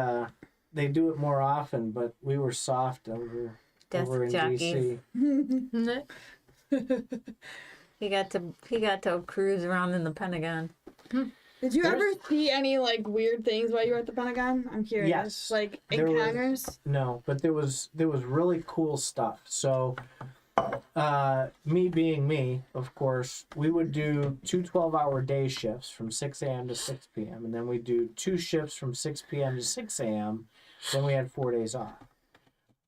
Speaker 4: do it more often, but we were soft over in
Speaker 1: jockeys.
Speaker 4: DC.
Speaker 1: He got to cruise around in the Pentagon.
Speaker 2: Did you ever see any like weird things while you were at the Pentagon? I'm curious.
Speaker 4: Yes.
Speaker 2: Like
Speaker 4: There was-
Speaker 2: encounters?
Speaker 4: No, but there was really cool stuff. So, me being me, of course, we would do 2 12-hour day shifts from 6 a.m. to 6 p.m. And then we do 2 shifts from 6 p.m. to 6 a.m. Then we had 4 days off.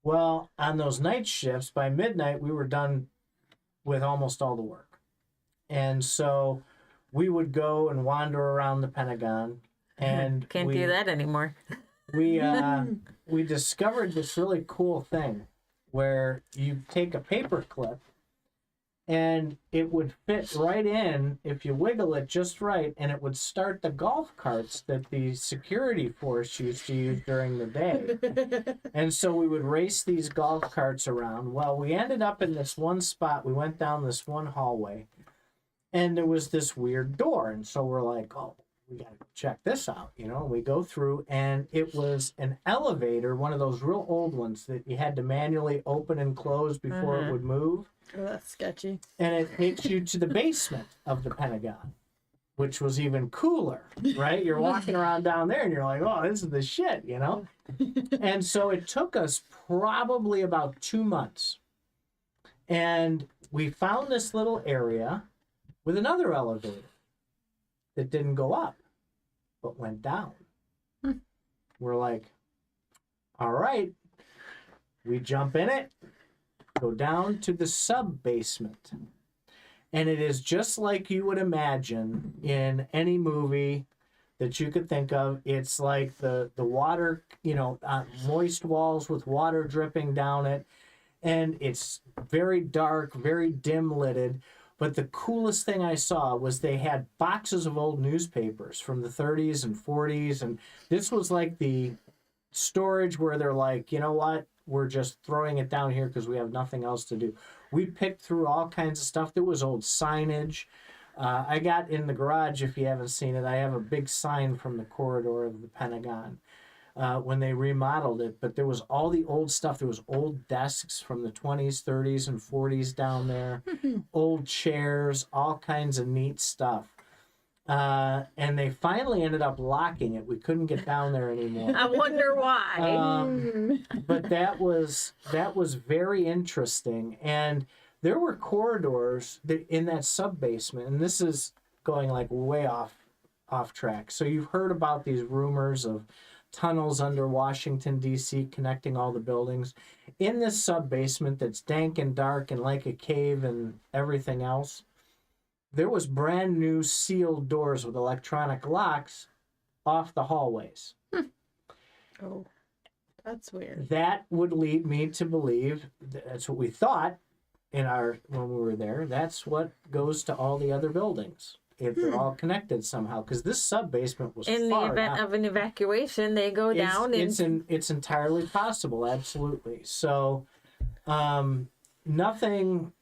Speaker 4: Well, on those night shifts, by midnight, we were done with almost all the work. And so we would go and wander around the Pentagon. And
Speaker 1: Can't do that anymore.
Speaker 4: we discovered this really cool thing where you take a paper clip and it would fit right in if you wiggle it just right, and it would start the golf carts that the security force used to use during the day. And so we would race these golf carts around. Well, we ended up in this one spot. We went down this one hallway and there was this weird door, and so we're like, oh, we gotta check this out, you know. We go through, and it was an elevator, one of those real old ones that you had to manually open and close before it would move.
Speaker 2: Oh, that's sketchy.
Speaker 4: And it takes you to the basement of the Pentagon, which was even cooler, right? You're walking around down there, and you're like, oh, this is the shit, you know. And so it took us probably about 2 months, and we found this little area with another elevator that didn't go up, but went down. We're like, all right, we jump in it, go down to the sub-basement. And it is just like you would imagine in any movie that you could think of. It's like the water, you know, moist walls with water dripping down it. And it's very dark, very dim-lighted. But the coolest thing I saw was they had boxes of old newspapers from the 30s and 40s. And this was like the storage where they're like, you know what? We're just throwing it down here because we have nothing else to do. We picked through all kinds of stuff. There was old signage. I got in the garage, if you haven't seen it, I have a big sign from the corridor of the Pentagon when they remodeled it. But there was all the old stuff. There was old desks from the 20s, 30s, and 40s down there. Old chairs, all kinds of neat stuff. And they finally ended up locking it. We couldn't get down there anymore.
Speaker 1: I wonder why.
Speaker 4: But that was very interesting. And there were corridors in that sub-basement, and this is going like way off track. So you've heard about these rumors of tunnels under Washington, D.C. connecting all the buildings. In this sub-basement that's dank and dark and like a cave and everything else, there was brand new sealed doors with electronic locks off the hallways.
Speaker 2: Oh, that's weird.
Speaker 4: That would lead me to believe, that's what we thought when we were there, that's what goes to all the other buildings. If they're all connected somehow, because this sub-basement was
Speaker 1: In the
Speaker 4: far
Speaker 1: event
Speaker 4: down.
Speaker 1: of an evacuation, they go down
Speaker 4: It's entirely possible, absolutely. So, nothing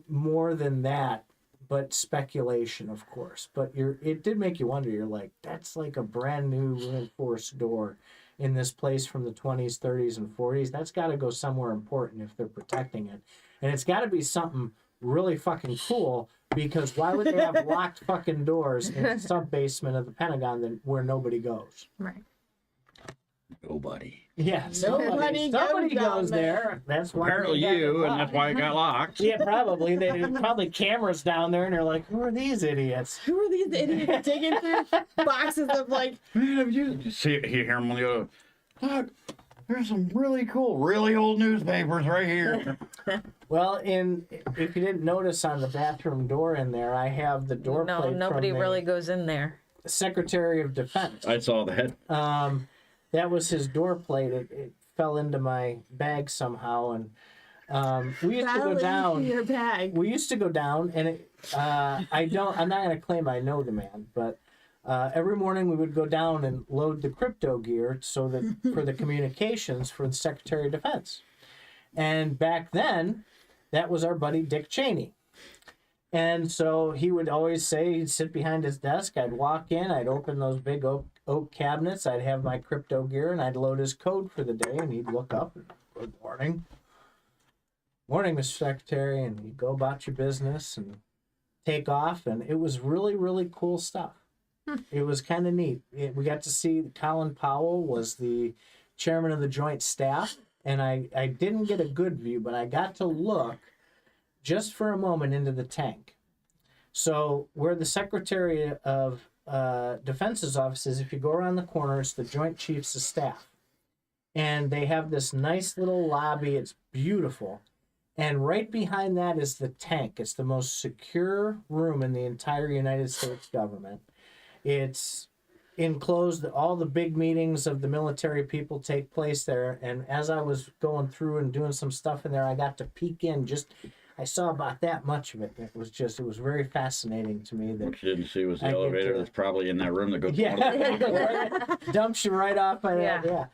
Speaker 4: more than that, but speculation, of course. But it did make you wonder. You're like, that's like a brand new reinforced door in this place from the 20s, 30s, and 40s. That's got to go somewhere important if they're protecting it, and it's got to be something really fucking cool. Because why would they have locked fucking doors in the sub-basement of the Pentagon where nobody goes?
Speaker 1: Right.
Speaker 3: Nobody.
Speaker 4: Yeah,
Speaker 2: Nobody
Speaker 4: goes
Speaker 2: goes
Speaker 4: there. That's why.
Speaker 3: Apparently
Speaker 4: they got it
Speaker 3: you, and
Speaker 4: locked.
Speaker 3: that's why it got locked.
Speaker 4: Yeah, probably. There's probably cameras down there, and they're like, "Who are these idiots?"
Speaker 2: Who are these idiots digging through boxes of like?
Speaker 3: Man, have you see? You hear them on the other. Look, there's some really cool, really old newspapers right here.
Speaker 4: Well, if you didn't notice on the bathroom door in there, I have the door
Speaker 1: No,
Speaker 4: plate
Speaker 1: nobody
Speaker 4: from
Speaker 1: really
Speaker 4: the
Speaker 1: goes in there.
Speaker 4: Secretary of Defense.
Speaker 3: I saw that.
Speaker 4: That was his door plate. It fell into my bag somehow, and we used to go down.
Speaker 2: Your bag.
Speaker 4: We used to go down, and I'm not going to claim I know the man, but every morning we would go down and load the crypto gear so that for the communications for the Secretary of Defense. And back then, that was our buddy Dick Cheney. And so he would always say, he'd sit behind his desk, I'd walk in, I'd open those big oak cabinets, I'd have my crypto gear, and I'd load his code for the day, and he'd look up, and, good morning. Morning, Mr. Secretary, and you go about your business and take off, and it was really, really cool stuff. It was kind of neat. We got to see Colin Powell was the chairman of the Joint Staff, and I didn't get a good view, but I got to look just for a moment into the tank. So where the Secretary of Defense's office is, if you go around the corner, it's the Joint Chiefs of Staff. And they have this nice little lobby. It's beautiful. And right behind that is the tank. It's the most secure room in the entire United States government. It's enclosed. All the big meetings of the military people take place there. And as I was going through and doing some stuff in there, I got to peek in. I saw about that much of it. It was very fascinating to me. That
Speaker 3: What you didn't see was the
Speaker 4: I get
Speaker 3: elevator
Speaker 4: to-
Speaker 3: that's probably in that room that goes.
Speaker 4: dumps you right off by that.
Speaker 1: Yeah.
Speaker 4: Yeah,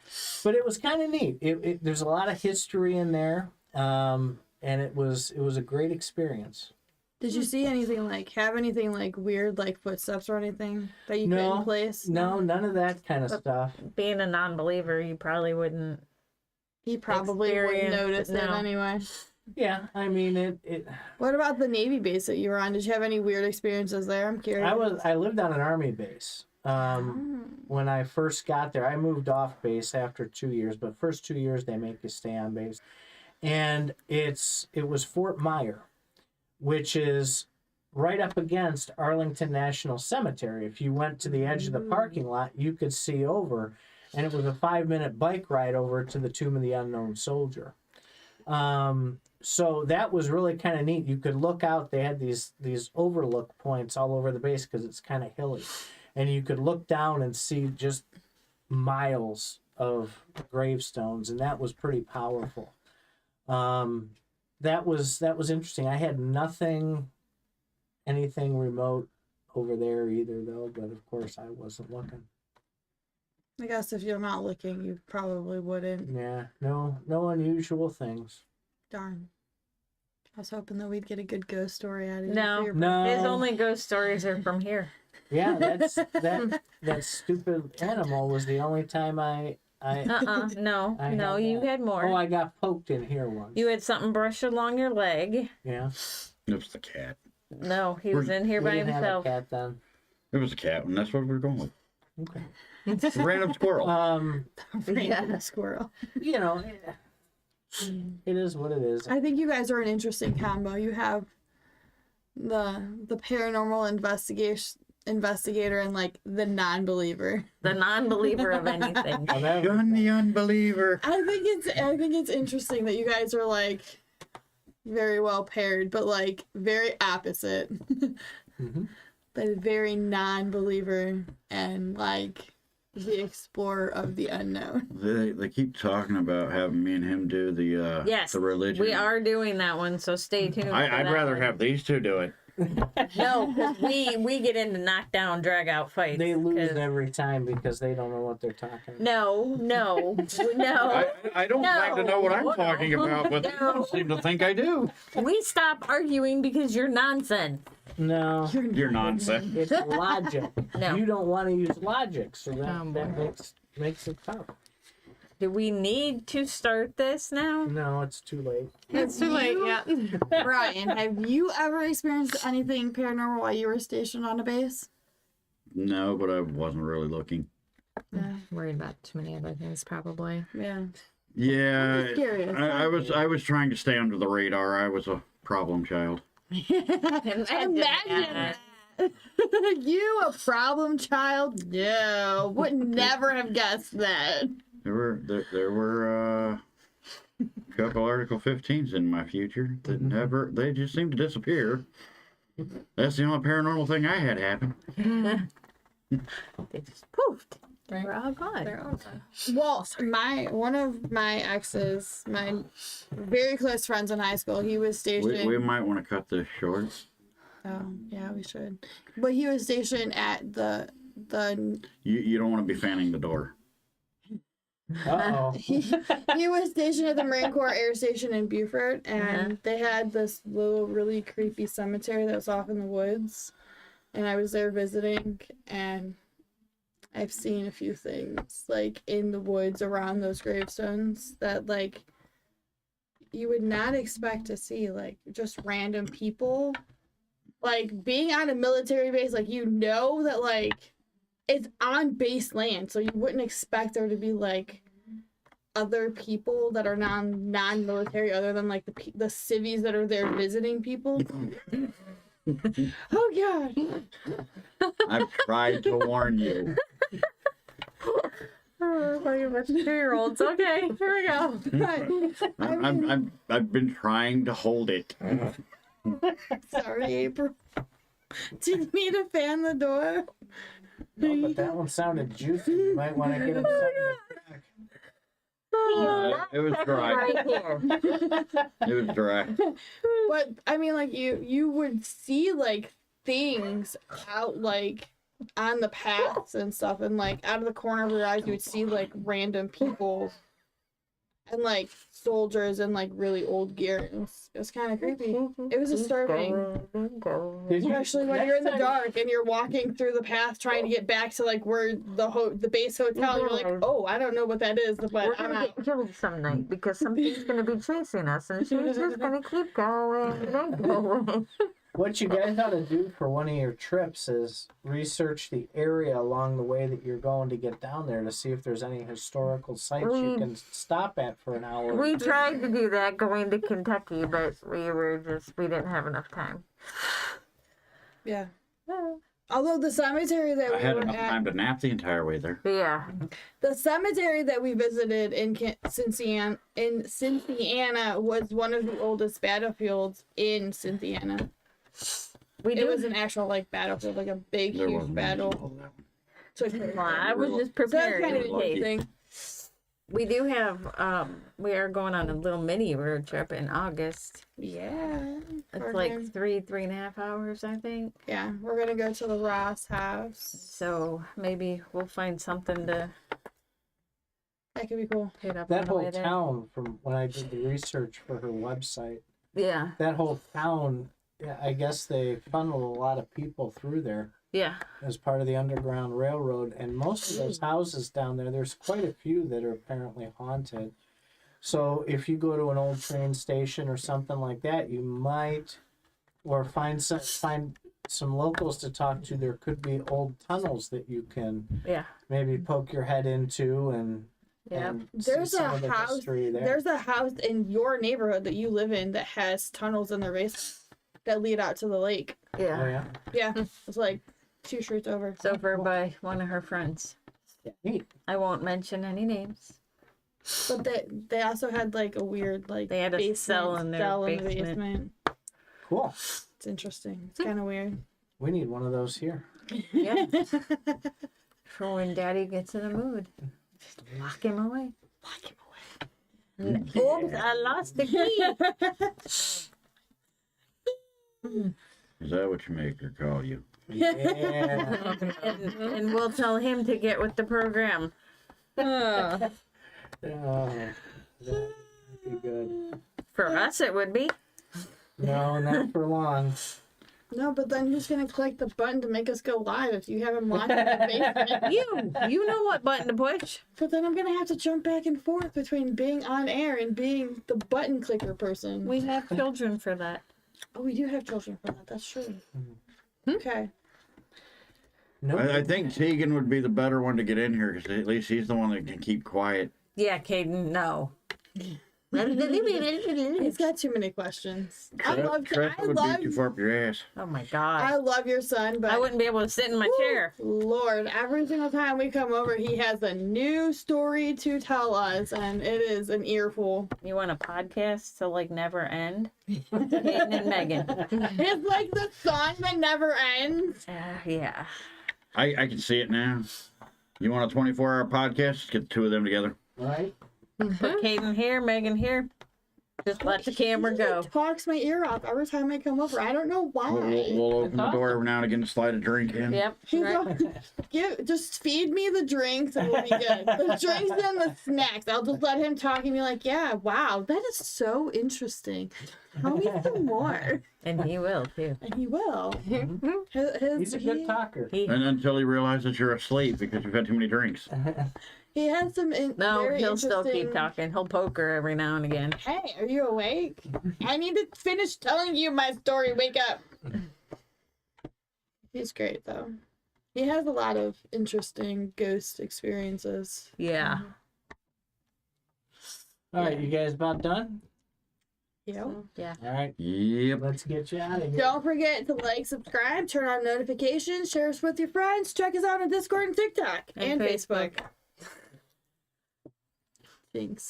Speaker 4: but it was kind of neat. There's a lot of history in there. And it was a great experience.
Speaker 2: Did you see anything have anything weird footsteps or anything that you put in place?
Speaker 4: No, none of that kind of stuff.
Speaker 1: Being a non-believer, you probably wouldn't.
Speaker 2: He probably wouldn't
Speaker 1: Experience,
Speaker 2: notice it
Speaker 1: no.
Speaker 2: anyway.
Speaker 4: Yeah, I mean it.
Speaker 2: What about the Navy base that you were on? Did you have any weird experiences there? I'm curious.
Speaker 4: I lived on an Army base. When I first got there, I moved off base after 2 years, but first 2 years they make you stay on base. And it was Fort Myer, which is right up against Arlington National Cemetery. If you went to the edge of the parking lot, you could see over, and it was a 5-minute bike ride over to the Tomb of the Unknown Soldier. So that was really kind of neat. You could look out. They had these overlook points all over the base because it's kind of hilly, and you could look down and see just miles of gravestones, and that was pretty powerful. That was interesting. I had anything remote over there either, though, but of course I wasn't looking.
Speaker 2: I guess if you're not looking, you probably wouldn't.
Speaker 4: Yeah, no unusual things.
Speaker 2: Darn. I was hoping that we'd get a good ghost story out of you.
Speaker 1: No.
Speaker 2: for your
Speaker 4: No.
Speaker 1: His only ghost stories are from here.
Speaker 4: Yeah, that stupid animal was the only time I
Speaker 1: No,
Speaker 4: I
Speaker 1: no,
Speaker 4: had
Speaker 1: you
Speaker 4: that.
Speaker 1: had more.
Speaker 4: I got poked in here once.
Speaker 1: You had something brushed along your leg.
Speaker 4: Yeah.
Speaker 3: It was the cat.
Speaker 1: No, he was in here
Speaker 4: We
Speaker 1: by
Speaker 4: didn't have a
Speaker 1: himself.
Speaker 4: cat then.
Speaker 3: It was a cat, and that's what we're going with.
Speaker 4: Okay.
Speaker 3: It's a random squirrel.
Speaker 2: random squirrel.
Speaker 4: You know, it is what it is.
Speaker 2: I think you guys are an interesting combo. You have the paranormal investigator and the non-believer.
Speaker 1: The non-believer of anything.
Speaker 4: Well, that-
Speaker 3: Gun the unbeliever.
Speaker 2: I think it's interesting that you guys are very well paired, but very opposite.
Speaker 4: Mhm.
Speaker 2: But very non-believer and the explorer of the unknown.
Speaker 3: They keep talking about having me and him do the
Speaker 1: Yes,
Speaker 3: the religion.
Speaker 1: we are doing that one, so stay tuned. for
Speaker 3: I'd
Speaker 1: that
Speaker 3: rather
Speaker 1: one.
Speaker 3: have these two do it.
Speaker 1: No, because we get into knockdown, drag out fights.
Speaker 4: They lose
Speaker 1: 'cause-
Speaker 4: every time because they don't know what they're talking about.
Speaker 1: No, no.
Speaker 3: I don't claim to know what I'm talking about, but they
Speaker 1: No.
Speaker 3: don't seem to think I do.
Speaker 1: We stop arguing because you're nonsense.
Speaker 4: No,
Speaker 3: You're nonsense.
Speaker 4: it's logic.
Speaker 1: No.
Speaker 4: You don't want to use logic, so that,
Speaker 5: Oh,
Speaker 4: that
Speaker 5: boy.
Speaker 4: makes it tough.
Speaker 1: Do we need to start this now?
Speaker 4: No, it's too late.
Speaker 5: It's too late, yeah.
Speaker 2: Brian, have you ever experienced anything paranormal while you were stationed on a base?
Speaker 3: No, but I wasn't really looking.
Speaker 2: Yeah.
Speaker 5: Worried about too many other things, probably.
Speaker 2: Yeah.
Speaker 3: Yeah,
Speaker 2: just curious.
Speaker 3: I was trying to stay under the radar. I was a problem child.
Speaker 1: Imagine that.
Speaker 2: You a problem child? No, would never have guessed that.
Speaker 3: There were a couple Article 15s in my future that they just seem to disappear. That's the only paranormal thing I had happen.
Speaker 1: They just poofed.
Speaker 2: Right.
Speaker 5: We're all good.
Speaker 2: They're all done. Well, one of my exes, my very close friends in high school, he was stationed.
Speaker 3: We might want to cut this short.
Speaker 2: Oh, yeah, we should. But he was stationed at the
Speaker 3: You don't want to be fanning the door.
Speaker 4: Uh-oh.
Speaker 2: he was stationed at the Marine Corps Air Station in Beaufort, and they had this little really creepy cemetery that was off in the woods. And I was there visiting, and I've seen a few things, like, in the woods around those gravestones that, like, you would not expect to see, like, just random people. Like, being on a military base, like, you know that, like, it's on base land, so you wouldn't expect there to be, like, other people that are non-military other than, like, the civvies that are there visiting people. Oh, God.
Speaker 3: I've tried to warn you.
Speaker 5: Like a bunch of 2-year-olds. Okay, here we go.
Speaker 3: I've been trying to hold it.
Speaker 2: Sorry, April. Do you need to fan the door?
Speaker 4: No, but that one sounded juicy. You might want to get him something to crack.
Speaker 3: It was dry.
Speaker 5: Right here.
Speaker 3: It was dry.
Speaker 2: But I mean, like, you would see, like, things out, like, on the paths and stuff, and, like, out of the corner of your eyes you would see, like, random people and, like, soldiers in, like, really old gear. It was kind of creepy. It was disturbing,
Speaker 4: Did you-
Speaker 2: especially when you're in the dark and you're walking through the path trying to get back to, like, where the base hotel, and you're like, oh, I don't know what that is, but
Speaker 1: We're
Speaker 2: I'm
Speaker 1: gonna
Speaker 2: out.
Speaker 1: get killed some night because something's gonna be chasing us, and she's just gonna keep going and going.
Speaker 4: What you guys ought to do for one of your trips is research the area along the way that you're going to get down there to see if there's any historical sites you can stop at for an hour.
Speaker 1: We tried to do that going to Kentucky, but we didn't have enough time.
Speaker 2: Yeah. Although the cemetery that
Speaker 3: I
Speaker 2: we
Speaker 3: had
Speaker 2: were
Speaker 3: enough
Speaker 2: at,
Speaker 3: time to nap the entire way there.
Speaker 1: Yeah.
Speaker 2: the cemetery that we visited in Cynthiana was one of the oldest battlefields in Cynthiana. It was an actual, like, battlefield, like a big,
Speaker 3: There
Speaker 2: huge
Speaker 3: wasn't
Speaker 2: battle. So
Speaker 1: I was just
Speaker 2: so that's
Speaker 1: prepared.
Speaker 2: kind of
Speaker 3: Lucky.
Speaker 2: interesting.
Speaker 1: We do have, we are going on a little mini road trip in August.
Speaker 2: Yeah.
Speaker 1: It's like 3.5 hours, I think.
Speaker 2: Yeah, we're gonna go to the Ross house.
Speaker 1: So maybe we'll find something to
Speaker 2: That could be cool.
Speaker 1: hit up
Speaker 4: That
Speaker 1: on the way
Speaker 4: whole
Speaker 1: there.
Speaker 4: town, from when I did the research for her website,
Speaker 1: Yeah.
Speaker 4: that whole town, yeah, I guess they funnel a lot of people through there
Speaker 1: Yeah.
Speaker 4: as part of the Underground Railroad. And most of those houses down there, there's quite a few that are apparently haunted. So if you go to an old train station or something like that, you might, or find some locals to talk to. There could be old tunnels that you can
Speaker 1: Yeah.
Speaker 4: maybe poke your head into and
Speaker 1: Yeah.
Speaker 4: and see
Speaker 2: There's a
Speaker 4: some of the
Speaker 2: house.
Speaker 4: history there.
Speaker 2: There's a house in your neighborhood that you live in that has tunnels in their basement that lead out to the lake.
Speaker 4: Oh,
Speaker 1: Yeah.
Speaker 4: yeah.
Speaker 2: Yeah, it's like 2 streets over.
Speaker 1: It's over by one of her friends.
Speaker 4: Neat.
Speaker 1: I won't mention any names.
Speaker 2: But they also had, like, a weird, like,
Speaker 1: They had a
Speaker 2: basement
Speaker 1: cell in their
Speaker 2: cell in the
Speaker 1: basement.
Speaker 2: basement.
Speaker 4: Cool.
Speaker 2: It's interesting. It's kind of weird.
Speaker 4: We need one of those here.
Speaker 1: Yeah. For when Daddy gets in a mood. Just lock him away.
Speaker 2: Lock him away.
Speaker 1: Oops, I lost the key.
Speaker 3: Is that what your maker call you?
Speaker 4: Yeah.
Speaker 1: and we'll tell him to get with the program.
Speaker 4: Oh, that would be good.
Speaker 1: For us, it would be.
Speaker 4: No, not for long.
Speaker 2: No, but then who's gonna click the button to make us go live if you haven't locked in the basement?
Speaker 1: You know what button to push.
Speaker 2: But then I'm gonna have to jump back and forth between being on air and being the button clicker person.
Speaker 1: We have children for that.
Speaker 2: Oh, we do have children for that. That's true. Okay.
Speaker 4: No,
Speaker 3: I think Tegan would be the better one to get in here because at least he's the one that can keep quiet.
Speaker 1: Yeah, Caden, no.
Speaker 2: He's got too many questions. I
Speaker 3: Trent
Speaker 2: love
Speaker 3: would be too far up your ass.
Speaker 1: Oh my
Speaker 2: I
Speaker 1: God.
Speaker 2: love your son, but
Speaker 1: I wouldn't be able to sit in my chair.
Speaker 2: Lord, every single time we come over, he has a new story to tell us, and it is an earful.
Speaker 1: You want a podcast to like never end? Caden and Megan.
Speaker 2: It's like the song that never ends.
Speaker 1: Yeah.
Speaker 3: I can see it now. You want a 24-hour podcast? Just get the two of them together.
Speaker 4: Right?
Speaker 1: Put Kaden here, Megan here. Just let the camera go.
Speaker 2: Talks my ear off every time I come over. I don't know why.
Speaker 3: We'll open the door every now and again to slide a drink in.
Speaker 1: Yep.
Speaker 2: He's
Speaker 1: Right.
Speaker 2: just feed me the drinks and we'll be good. The drinks and the snacks. I'll just let him talk and be like, yeah, wow, that is so interesting. Tell me some more.
Speaker 1: And he will too.
Speaker 2: And he will.
Speaker 4: He's a good talker.
Speaker 3: And until he realizes you're asleep because you've had too many drinks.
Speaker 2: He has some
Speaker 1: No,
Speaker 2: very
Speaker 1: he'll still keep
Speaker 2: interesting-
Speaker 1: talking. He'll poke her every now and again.
Speaker 2: Hey, are you awake? I need to finish telling you my story. Wake up. He's great, though. He has a lot of interesting ghost experiences.
Speaker 1: Yeah.
Speaker 4: All right, you guys about done?
Speaker 2: Yep.
Speaker 1: Yeah.
Speaker 4: All right,
Speaker 3: Yep.
Speaker 4: let's get you out of here.
Speaker 2: Don't forget to like, subscribe, turn on notifications, share us with your friends, check us out on Discord and TikTok and Facebook. Thanks.